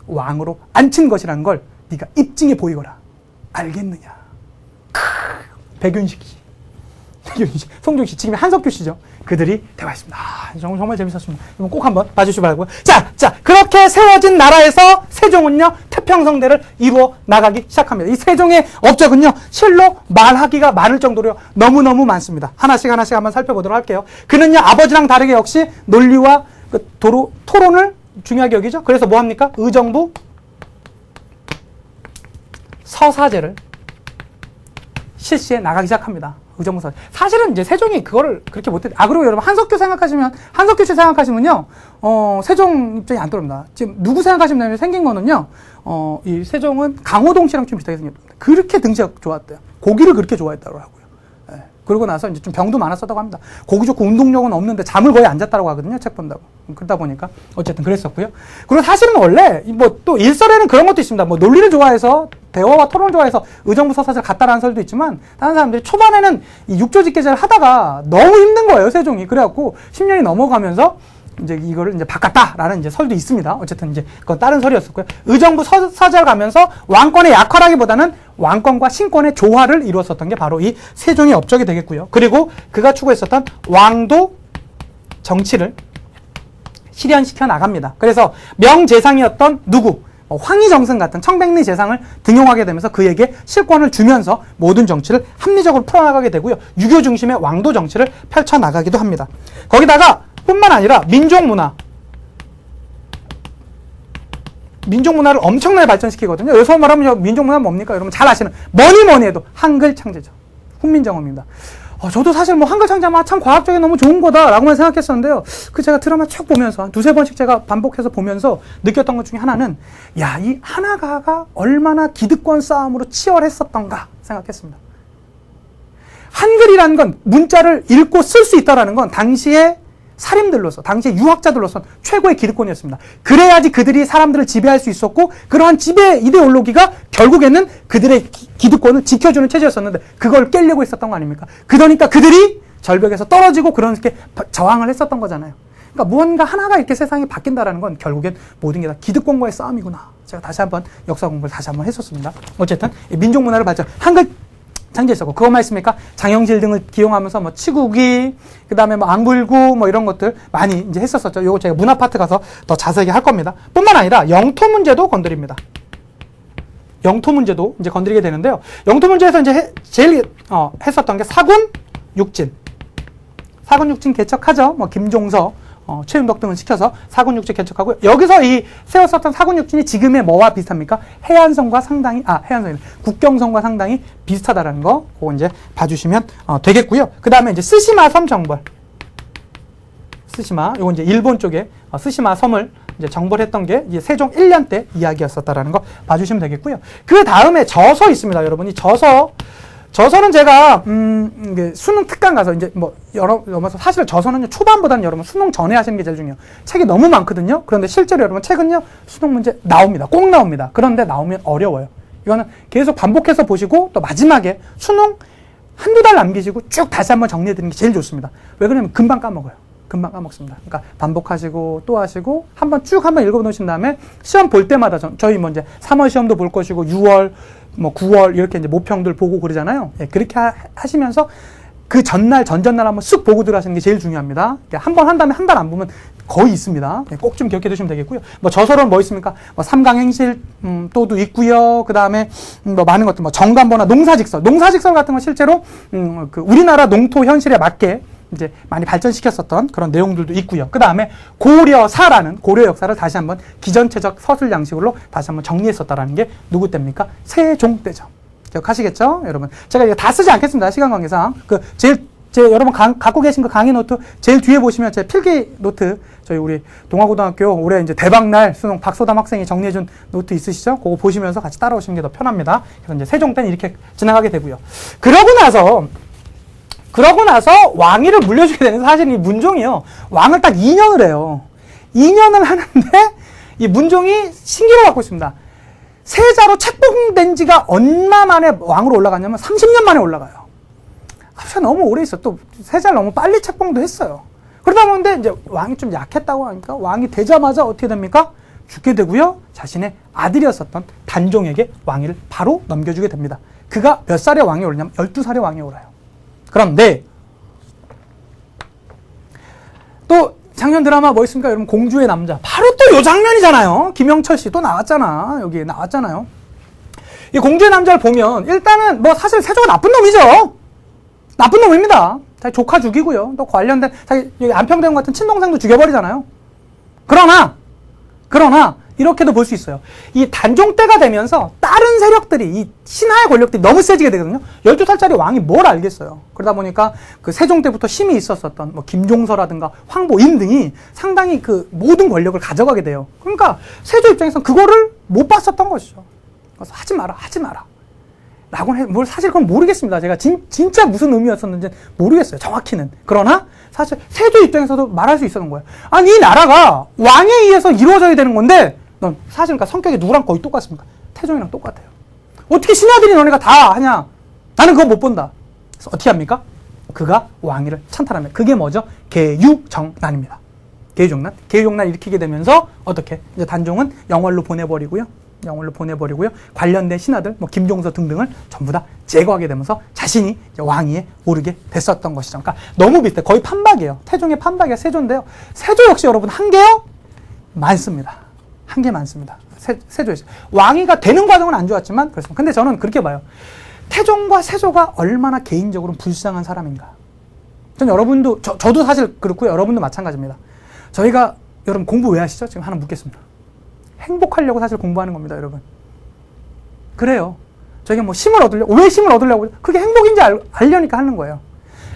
왕으로 앉힌 것이라는 걸 네가 입증해 보이거라. 알겠느냐. 백윤식 씨, 송중기 씨, 지금 한석규 씨죠. 그들이 대화했습니다. 정말 재밌었습니다. 꼭 한번 봐주시기 바라고요. 자, 그렇게 세워진 나라에서 세종은요, 태평성대를 이루어 나가기 시작합니다. 이 세종의 업적은요, 실로 말하기가 많을 정도로 너무너무 많습니다. 하나씩 한번 살펴보도록 할게요. 그는요, 아버지랑 다르게 역시 논리와 토론을 중요하게 여기죠. 그래서 뭐 합니까? 의정부 서사제를 실시해 나가기 시작합니다. 의정부 서사제. 사실은 이제 세종이 그거를 그렇게 못했. 그리고 여러분 한석규 씨 생각하시면요, 세종 입장이 안 떠오릅니다. 지금 누구 생각하시면 생긴 거는요, 이 세종은 강호동 씨랑 좀 비슷하게 생겼습니다. 그렇게 등치가 좋았대요. 고기를 그렇게 좋아했다고 하고요. 예. 그러고 나서 이제 좀 병도 많았었다고 합니다. 고기 좋고 운동력은 없는데 잠을 거의 안 잤다고 하거든요. 책 본다고. 그러다 보니까 어쨌든 그랬었고요. 그리고 사실은 원래 뭐 또 일설에는 그런 것도 있습니다. 뭐 논리를 좋아해서 대화와 토론을 좋아해서 의정부 서사제를 갔다라는 설도 있지만 다른 사람들이 초반에는 이 육조직계제를 하다가 너무 힘든 거예요, 세종이. 그래갖고 10년이 넘어가면서 이제 이거를 이제 바꿨다라는 이제 설도 있습니다. 어쨌든 이제 그건 다른 설이었었고요. 의정부 서사제를 가면서 왕권의 약화라기보다는 왕권과 신권의 조화를 이루었었던 게 바로 이 세종의 업적이 되겠고요. 그리고 그가 추구했었던 왕도 정치를 실현시켜 나갑니다. 그래서 명재상이었던 누구? 황희정승 같은 청백리 재상을 등용하게 되면서 그에게 실권을 주면서 모든 정치를 합리적으로 풀어나가게 되고요. 유교 중심의 왕도 정치를 펼쳐나가기도 합니다. 거기다가 뿐만 아니라 민족문화를 엄청나게 발전시키거든요. 여기서 말하면 민족문화는 뭡니까? 여러분 잘 아시는 뭐니 해도 한글 창제죠. 훈민정음입니다. 저도 사실 뭐 한글 창제하면 참 과학적이 너무 좋은 거다라고만 생각했었는데요. 제가 드라마 쭉 보면서 한 두세 번씩 제가 반복해서 보면서 느꼈던 것 중에 하나는 이 하나가가 얼마나 기득권 싸움으로 치열했었던가 생각했습니다. 한글이라는 건 문자를 읽고 쓸 수 있다라는 건 당시에 살인들로서, 당시의 유학자들로서 최고의 기득권이었습니다. 그래야지 그들이 사람들을 지배할 수 있었고 그러한 지배 이데올로기가 결국에는 그들의 기득권을 지켜주는 체제였었는데 그걸 깨려고 했었던 거 아닙니까? 그러니까 그들이 절벽에서 떨어지고 그렇게 저항을 했었던 거잖아요. 그러니까 무언가 하나가 이렇게 세상이 바뀐다라는 건 결국엔 모든 게 다 기득권과의 싸움이구나. 제가 다시 한번 역사 공부를 다시 한번 했었습니다. 어쨌든 민족문화를 발전, 한글 창제했었고 그것만 있습니까? 장영실 등을 기용하면서 뭐 치국이, 그 다음에 뭐 앙불구 뭐 이런 것들 많이 이제 했었었죠. 요거 제가 문화 파트 가서 더 자세하게 할 겁니다. 뿐만 아니라 영토 문제도 건드립니다. 영토 문제도 이제 건드리게 되는데요. 영토 문제에서 이제 제일 했었던 게 사군 육진 개척하죠. 뭐 김종서 최윤덕 등을 시켜서 사군육진 개척하고요. 여기서 이 세웠었던 사군육진이 지금의 뭐와 비슷합니까? 해안선과 상당히, 해안선이 국경선과 상당히 비슷하다라는 거, 그거 이제 봐주시면 되겠고요. 그 다음에 이제 스시마 섬 정벌. 스시마, 요거 이제 일본 쪽에 스시마 섬을 이제 정벌했던 게 이제 세종 1년 때 이야기였었다라는 거 봐주시면 되겠고요. 그 다음에 저서 있습니다, 여러분이. 저서는 제가 이게 수능 특강 가서 이제 뭐 사실 저서는 초반보다는 여러분 수능 전에 하시는 게 제일 중요해요. 책이 너무 많거든요. 그런데 실제로 여러분 책은요 수능 문제 나옵니다. 꼭 나옵니다. 그런데 나오면 어려워요. 이거는 계속 반복해서 보시고 또 마지막에 수능 한두 달 남기시고 쭉 다시 한번 정리해 드리는 게 제일 좋습니다. 왜 그러냐면 금방 까먹어요. 금방 까먹습니다. 그러니까 반복하시고 또 하시고 한번 읽어 놓으신 다음에 시험 볼 때마다 저희 뭐 이제 3월 시험도 볼 것이고 6월 뭐 9월 이렇게 이제 모평들 보고 그러잖아요. 예, 그렇게 하시면서 그 전날 전전날 한번 쓱 보고 들어가시는 게 제일 중요합니다. 한 번 한 다음에 한 달 안 보면 거의 있습니다. 예, 꼭 좀 기억해 두시면 되겠고요. 뭐 저서로는 뭐 있습니까? 뭐 삼강행실 또도 있고요. 그 다음에 뭐 많은 것들 뭐 정관보나 농사직설 같은 건 실제로 그 우리나라 농토 현실에 맞게 이제 많이 발전시켰었던 그런 내용들도 있고요. 그 다음에 고려사라는 고려 역사를 다시 한번 기전체적 서술 양식으로 다시 한번 정리했었다라는 게 누구 때입니까? 세종 때죠. 기억하시겠죠, 여러분? 제가 이거 다 쓰지 않겠습니다. 시간 관계상. 여러분 갖고 계신 그 강의 노트 제일 뒤에 보시면 제 필기 노트 저희 우리 동아고등학교 올해 이제 대박날 수능 박소담 학생이 정리해준 노트 있으시죠? 그거 보시면서 같이 따라오시는 게 더 편합니다. 그래서 이제 세종 때는 이렇게 지나가게 되고요. 그러고 나서 왕위를 물려주게 되는 사실 이 문종이요. 왕을 딱 2년을 해요. 2년을 하는데 이 문종이 신기를 갖고 있습니다. 세자로 책봉된 지가 얼마 만에 왕으로 올라갔냐면 30년 만에 올라가요. 너무 오래 있어. 또 세자를 너무 빨리 책봉도 했어요. 그러다 보는데 이제 왕이 좀 약했다고 하니까 왕이 되자마자 어떻게 됩니까? 죽게 되고요. 자신의 아들이었었던 단종에게 왕위를 바로 넘겨주게 됩니다. 그가 몇 살에 왕이 오르냐면 12살에 왕이 오라요. 그런데 또 작년 드라마 뭐 있습니까? 여러분 공주의 남자. 바로 또 요 장면이잖아요. 김영철 씨 또 나왔잖아. 여기 나왔잖아요. 이 공주의 남자를 보면 일단은 뭐 사실 세조가 나쁜 놈이죠. 나쁜 놈입니다. 자기 조카 죽이고요. 또 관련된 자기 안평대원 같은 친동생도 죽여버리잖아요. 그러나 이렇게도 볼 수 있어요. 이 단종 때가 되면서 다른 세력들이 이 신하의 권력들이 너무 세지게 되거든요. 12살짜리 왕이 뭘 알겠어요. 그러다 보니까 그 세종 때부터 힘이 있었었던 뭐 김종서라든가 황보인 등이 상당히 그 모든 권력을 가져가게 돼요. 그러니까 세조 입장에서는 그거를 못 봤었던 것이죠. 그래서 하지 마라. 라고는 뭘 사실 그건 모르겠습니다. 제가 진짜 무슨 의미였었는지 모르겠어요. 정확히는. 그러나 사실 세조 입장에서도 말할 수 있었던 거예요. 아니 이 나라가 왕에 의해서 이루어져야 되는 건데 넌 사실 그러니까 성격이 누구랑 거의 똑같습니까? 태종이랑 똑같아요. 어떻게 신하들이 너네가 다 하냐? 나는 그거 못 본다. 그래서 어떻게 합니까? 그가 왕위를 찬탈합니다. 그게 뭐죠? 계유정난입니다. 계유정난 일으키게 되면서 어떻게? 이제 단종은 영월로 보내버리고요. 관련된 신하들, 뭐 김종서 등등을 전부 다 제거하게 되면서 자신이 이제 왕위에 오르게 됐었던 것이죠. 그러니까 너무 비슷해. 거의 판박이에요. 태종의 판박이야 세조인데요. 세조 역시 여러분 한계요? 많습니다. 한계 많습니다. 세조에서 왕위가 되는 과정은 안 좋았지만 그렇습니다. 근데 저는 그렇게 봐요. 태종과 세조가 얼마나 개인적으로 불쌍한 사람인가. 전 여러분도 저도 사실 그렇고요. 여러분도 마찬가지입니다. 저희가 여러분 공부 왜 하시죠? 지금 하나 묻겠습니다. 행복하려고 사실 공부하는 겁니다, 여러분. 그래요. 저희가 뭐 힘을 얻으려고, 왜 힘을 얻으려고, 그게 행복인지 알려니까 하는 거예요.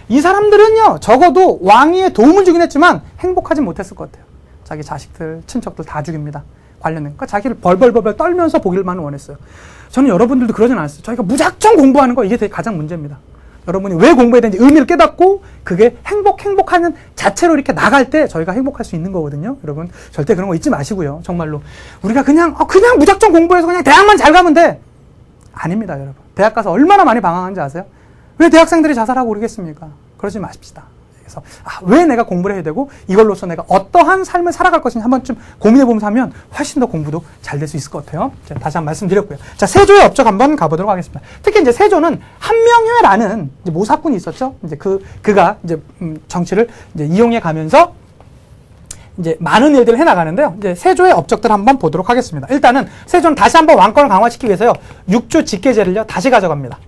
이 사람들은요, 적어도 왕위에 도움을 주긴 했지만 행복하지 못했을 것 같아요. 자기 자식들, 친척들 다 죽입니다. 관련된. 그러니까 자기를 벌벌 떨면서 보길만 원했어요. 저는 여러분들도 그러진 않았어요. 저희가 무작정 공부하는 거, 이게 되게 가장 문제입니다. 여러분이 왜 공부해야 되는지 의미를 깨닫고 그게 행복하는 자체로 이렇게 나갈 때 저희가 행복할 수 있는 거거든요. 여러분 절대 그런 거 잊지 마시고요. 정말로 우리가 그냥 무작정 공부해서 그냥 대학만 잘 가면 돼. 아닙니다, 여러분. 대학 가서 얼마나 많이 방황하는지 아세요? 왜 대학생들이 자살하고 그러겠습니까? 그러지 마십시다. 그래서 왜 내가 공부를 해야 되고 이걸로써 내가 어떠한 삶을 살아갈 것인지 한번쯤 고민해보면서 하면 훨씬 더 공부도 잘 될 수 있을 것 같아요. 자, 다시 한번 말씀드렸고요. 자, 세조의 업적 한번 가보도록 하겠습니다. 특히 이제 세조는 한명회라는 이제 모사꾼이 있었죠. 이제 그가 이제 정치를 이제 이용해 가면서 이제 많은 일들을 해나가는데요. 이제 세조의 업적들 한번 보도록 하겠습니다. 일단은 세조는 다시 한번 왕권을 강화시키기 위해서요. 육조 직계제를요 다시 가져갑니다.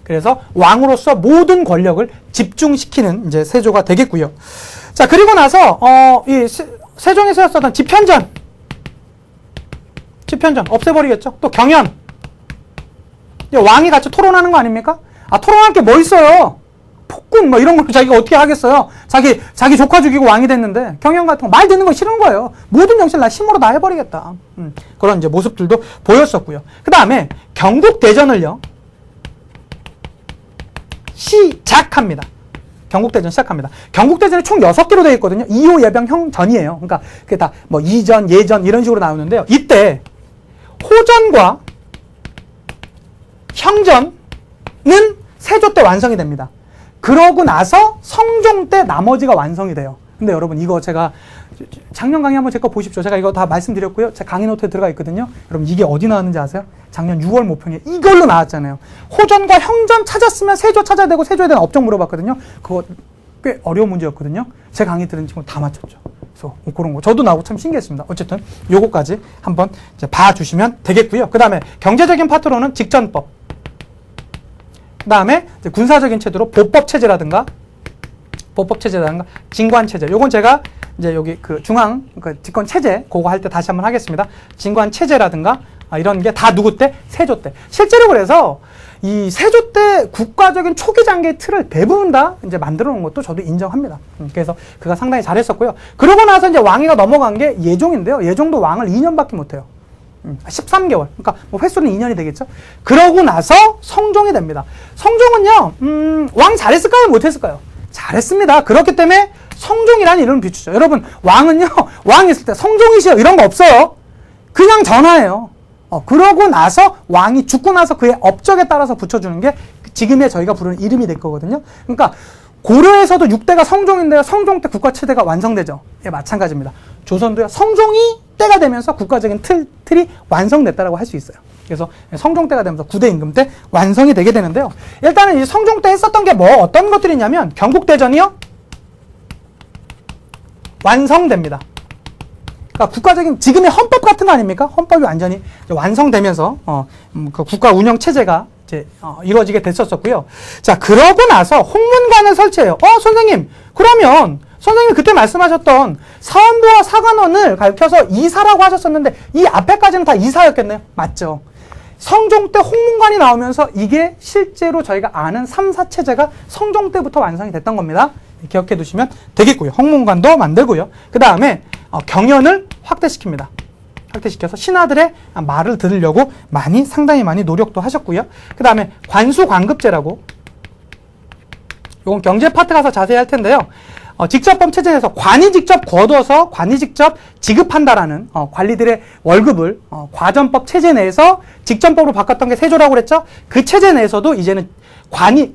그래서 왕으로서 모든 권력을 집중시키는 이제 세조가 되겠고요. 자, 자, 그리고 나서, 이 세종에서 썼던 집현전 없애버리겠죠. 또 경연. 왕이 같이 토론하는 거 아닙니까? 아, 토론할 게 뭐 있어요? 폭군 뭐 이런 걸 자기가 어떻게 하겠어요? 자기 조카 죽이고 왕이 됐는데 경연 같은 거 말 듣는 거 싫은 거예요. 모든 정신을 나 힘으로 다 해버리겠다. 그런 이제 모습들도 보였었고요. 그 다음에 경국대전을요 시작합니다. 경국대전 시작합니다. 경국대전이 총 6개로 되어 있거든요. 2호 예병 형전이에요. 그러니까 그게 다 뭐 이전, 예전 이런 식으로 나오는데요. 이때 호전과 형전은 세조 때 완성이 됩니다. 그러고 나서 성종 때 나머지가 완성이 돼요. 근데 여러분 이거 제가 작년 강의 한번 제 거 보십시오. 제가 이거 다 말씀드렸고요. 제 강의 노트에 들어가 있거든요. 여러분 이게 어디 나왔는지 아세요? 작년 6월 모평에 이걸로 나왔잖아요. 호전과 형전 찾았으면 세조 찾아야 되고 세조에 대한 업적 물어봤거든요. 그거 꽤 어려운 문제였거든요. 제 강의 들은 친구 다 맞췄죠. 그래서 그런 거 저도 나오고 참 신기했습니다. 어쨌든 요거까지 한번 이제 봐주시면 되겠고요. 그 다음에 경제적인 파트로는 직전법, 그 다음에 군사적인 체제로 보법체제라든가 진관체제. 요건 제가 이제 여기 그 중앙 그 집권체제 그거 할 때 다시 한번 하겠습니다. 진관체제라든가 이런 게 다 누구 때? 세조 때. 실제로 그래서 이 세조 때 국가적인 초기 단계의 틀을 대부분 다 이제 만들어 놓은 것도 저도 인정합니다. 그래서 그가 상당히 잘했었고요. 그러고 나서 이제 왕위가 넘어간 게 예종인데요. 예종도 왕을 2년밖에 못해요. 13개월. 그러니까 뭐 횟수는 2년이 되겠죠. 그러고 나서 성종이 됩니다. 성종은요, 왕 잘했을까요? 못했을까요? 잘했습니다. 그렇기 때문에 성종이라는 이름을 비추죠. 여러분, 왕은요, 왕 있을 때 성종이시여 이런 거 없어요. 그냥 전하예요. 그러고 나서 왕이 죽고 나서 그의 업적에 따라서 붙여주는 게 지금의 저희가 부르는 이름이 될 거거든요. 그러니까 고려에서도 6대가 성종인데요. 성종 때 국가체제가 완성되죠. 예, 마찬가지입니다. 조선도요. 성종이 때가 되면서 국가적인 틀이 완성됐다라고 할 수 있어요. 그래서 성종 때가 되면서 9대 임금 때 완성이 되게 되는데요. 일단은 이 성종 때 했었던 게 뭐 어떤 것들이 있냐면 경국대전이요. 완성됩니다. 그러니까 국가적인 지금의 헌법 같은 거 아닙니까? 헌법이 완전히 완성되면서 그 국가 운영 체제가 이제 이루어지게 됐었고요. 자, 그러고 나서 홍문관을 설치해요. 선생님, 그러면 선생님이 그때 말씀하셨던 사헌부와 사관원을 가리켜서 이사라고 하셨었는데 이 앞에까지는 다 이사였겠네요. 맞죠? 성종 때 홍문관이 나오면서 이게 실제로 저희가 아는 3사 체제가 성종 때부터 완성이 됐던 겁니다. 기억해 두시면 되겠고요. 홍문관도 만들고요. 그 다음에 경연을 확대시킵니다. 확대시켜서 신하들의 말을 들으려고 상당히 많이 노력도 하셨고요. 그 다음에 관수관급제라고, 이건 경제 파트 가서 자세히 할 텐데요. 직접법 체제에서 관이 직접 거둬서 관이 직접 지급한다라는 관리들의 월급을 과전법 체제 내에서 직전법으로 바꿨던 게 세조라고 그랬죠. 그 체제 내에서도 이제는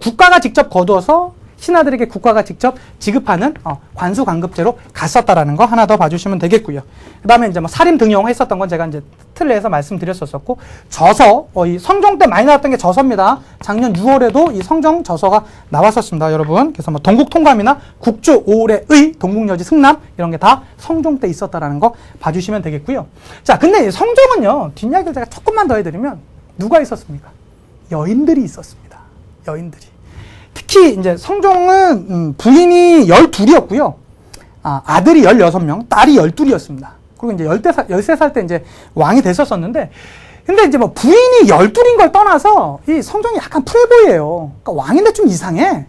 국가가 직접 거두어서 신하들에게 국가가 직접 지급하는 관수관급제로 갔었다라는 거 하나 더 봐주시면 되겠고요. 그 다음에 이제 뭐 사림 등용 했었던 건 제가 이제 틀 내에서 말씀드렸었고, 저서, 이 성종 때 많이 나왔던 게 저서입니다. 작년 6월에도 이 성종 저서가 나왔었습니다, 여러분. 그래서 뭐 동국통감이나 국주 오래의 동국여지 승남 이런 게 다 성종 때 있었다라는 거 봐주시면 되겠고요. 자, 근데 이 성종은요, 뒷이야기를 제가 조금만 더 해드리면 누가 있었습니까? 여인들이 있었습니다. 여인들이. 특히 이제 성종은 부인이 12이었고요. 아들이 16명, 딸이 12이었습니다. 그리고 이제 13살 때 이제 왕이 됐었었는데, 근데 이제 뭐 부인이 12인 걸 떠나서 이 성종이 약간 프레보이예요. 그러니까 왕인데 좀 이상해.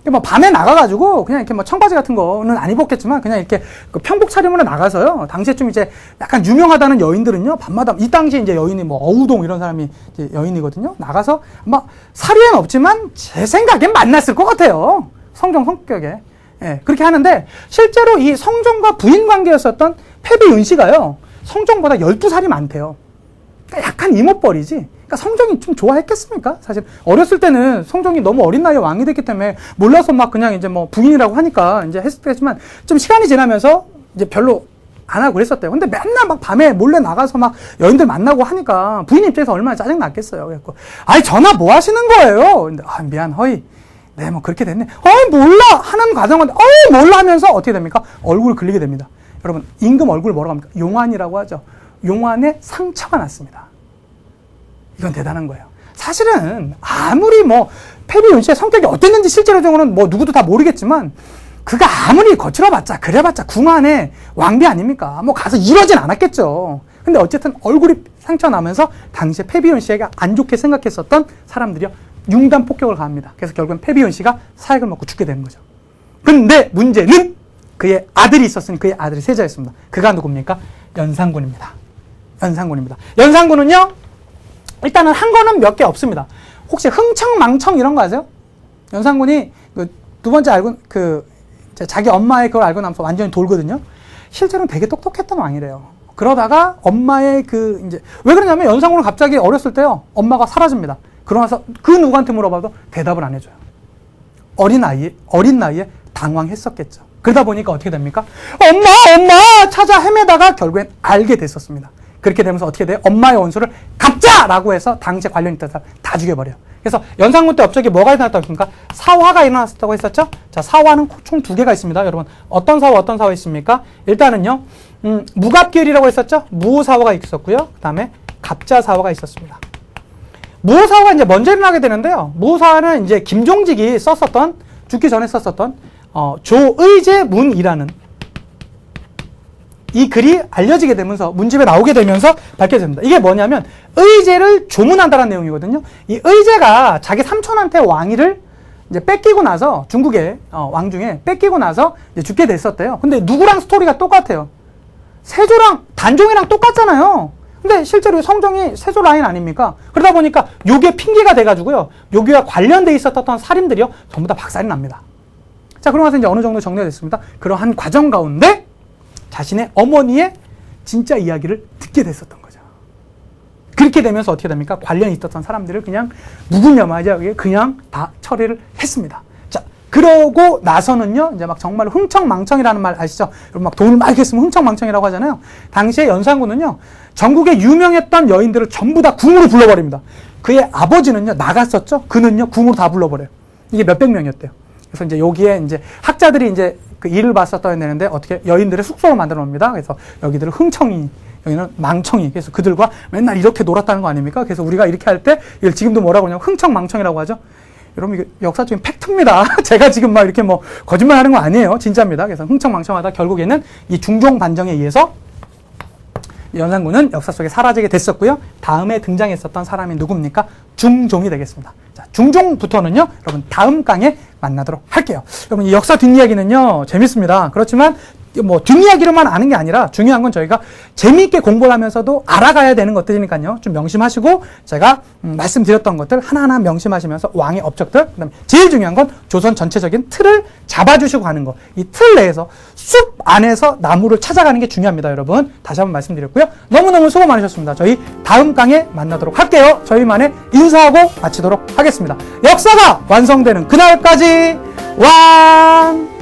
뭐 밤에 나가가지고 그냥 이렇게 뭐 청바지 같은 거는 안 입었겠지만 그냥 이렇게 그 평복 차림으로 나가서요. 당시에 좀 이제 약간 유명하다는 여인들은요, 밤마다 이 당시에 이제 여인이 뭐 어우동 이런 사람이 이제 여인이거든요. 나가서 아마 사료는 없지만 제 생각엔 만났을 것 같아요. 성종 성격에. 예, 그렇게 하는데 실제로 이 성종과 부인 관계였었던 패비윤씨가요, 성종보다 12살이 많대요. 그러니까 약간 이모뻘이지. 그러니까 성종이 좀 좋아했겠습니까? 사실 어렸을 때는 성종이 너무 어린 나이에 왕이 됐기 때문에 몰라서 막 그냥 이제 뭐 부인이라고 하니까 이제 했을 때지만 좀 시간이 지나면서 이제 별로 안 하고 그랬었대요. 근데 맨날 막 밤에 몰래 나가서 막 여인들 만나고 하니까 부인 입장에서 얼마나 짜증 났겠어요. 그래갖고 아니 전화 뭐 하시는 거예요? 근데 미안 허이. 네, 뭐 그렇게 됐네. 몰라 하는 과정인데 몰라 하면서 어떻게 됩니까? 얼굴을 긁리게 됩니다. 여러분 임금 얼굴 뭐라고 합니까? 용환이라고 하죠. 용환에 상처가 났습니다. 이건 대단한 거예요. 사실은 아무리 뭐 패비윤씨의 성격이 어땠는지 실제로는 뭐 누구도 다 모르겠지만 그가 아무리 거칠어봤자 그래봤자 궁안의 왕비 아닙니까? 뭐 가서 이러진 않았겠죠. 근데 어쨌든 얼굴이 상처 나면서 당시에 패비온 씨에게 안 좋게 생각했었던 사람들이요, 융단 폭격을 가합니다. 그래서 결국엔 패비온 씨가 사약을 먹고 죽게 되는 거죠. 근데 문제는 그의 아들이 있었으니 그의 아들이 세자였습니다. 그가 누굽니까? 연산군입니다. 연산군입니다. 연산군은요, 일단은 한 거는 몇 개 없습니다. 혹시 흥청망청 이런 거 아세요? 연산군이 두 번째 알고 자기 엄마의 그걸 알고 나서 완전히 돌거든요. 실제로는 되게 똑똑했던 왕이래요. 그러다가 엄마의 왜 그러냐면 연산군은 갑자기 어렸을 때요, 엄마가 사라집니다. 그러고 나서 그 누구한테 물어봐도 대답을 안 해줘요. 어린 나이에 당황했었겠죠. 그러다 보니까 어떻게 됩니까? 엄마! 찾아 헤매다가 결국엔 알게 됐었습니다. 그렇게 되면서 어떻게 돼요? 엄마의 원수를 갚자라고 해서 당시에 관련 있던 사람 다 죽여버려요. 그래서 연산군 때 갑자기 뭐가 일어났다고 했습니까? 사화가 일어났다고 했었죠? 자, 사화는 총 2개가 있습니다. 여러분, 어떤 사화 있습니까? 일단은요, 무갑길이라고 했었죠? 무사화가 있었고요. 그 다음에 갑자사화가 있었습니다. 무사화가 이제 먼저 일어나게 되는데요. 무사화는 이제 김종직이 죽기 전에 썼었던, 조의제문이라는 이 글이 알려지게 되면서 문집에 나오게 되면서 밝혀집니다. 이게 뭐냐면 의제를 조문한다는 내용이거든요. 이 의제가 자기 삼촌한테 왕위를 이제 뺏기고 나서 중국의 왕 중에 뺏기고 나서 이제 죽게 됐었대요. 근데 누구랑 스토리가 똑같아요? 세조랑 단종이랑 똑같잖아요. 근데 실제로 성종이 세조 라인 아닙니까? 그러다 보니까 요게 핑계가 돼가지고요, 요기와 관련돼 있었던 살인들이요 전부 다 박살이 납니다. 자, 그러고 나서 이제 어느 정도 정리가 됐습니다. 그러한 과정 가운데 자신의 어머니의 진짜 이야기를 듣게 됐었던 거죠. 그렇게 되면서 어떻게 됩니까? 관련이 있었던 사람들을 그냥 무분별하게 그냥 다 처리를 했습니다. 자, 그러고 나서는요, 이제 막 정말 흥청망청이라는 말 아시죠? 여러분 막 돈을 많이 했으면 흥청망청이라고 하잖아요. 당시에 연산군은요, 전국에 유명했던 여인들을 전부 다 궁으로 불러버립니다. 그의 아버지는요, 나갔었죠? 그는요, 궁으로 다 불러버려요. 이게 몇백 명이었대요. 그래서 이제 여기에 이제 학자들이 이제 그 일을 봤었던 데는데 어떻게 여인들의 숙소로 만들어 놓습니다. 그래서 여기들은 흥청이, 여기는 망청이. 그래서 그들과 맨날 이렇게 놀았다는 거 아닙니까? 그래서 우리가 이렇게 할 때 이걸 지금도 뭐라고 하냐면 흥청망청이라고 하죠. 여러분 이게 역사적인 팩트입니다. 제가 지금 막 이렇게 뭐 거짓말 하는 거 아니에요. 진짜입니다. 그래서 흥청망청하다 결국에는 이 중종 반정에 의해서 연산군은 역사 속에 사라지게 됐었고요. 다음에 등장했었던 사람이 누굽니까? 중종이 되겠습니다. 자, 중종부터는요, 여러분 다음 강에 만나도록 할게요. 여러분 이 역사 뒷이야기는요 재밌습니다. 그렇지만 뭐 뒷이야기로만 아는 게 아니라 중요한 건 저희가 재미있게 공부를 하면서도 알아가야 되는 것들이니까요. 좀 명심하시고 제가 말씀드렸던 것들 하나하나 명심하시면서 왕의 업적들, 그다음에 제일 중요한 건 조선 전체적인 틀을 잡아주시고 가는 거. 이 틀 내에서 숲 안에서 나무를 찾아가는 게 중요합니다. 여러분 다시 한번 말씀드렸고요. 너무너무 수고 많으셨습니다. 저희 다음 강에 만나도록 할게요. 저희만의 인사하고 마치도록 하겠습니다. 역사가 완성되는 그날까지 왕!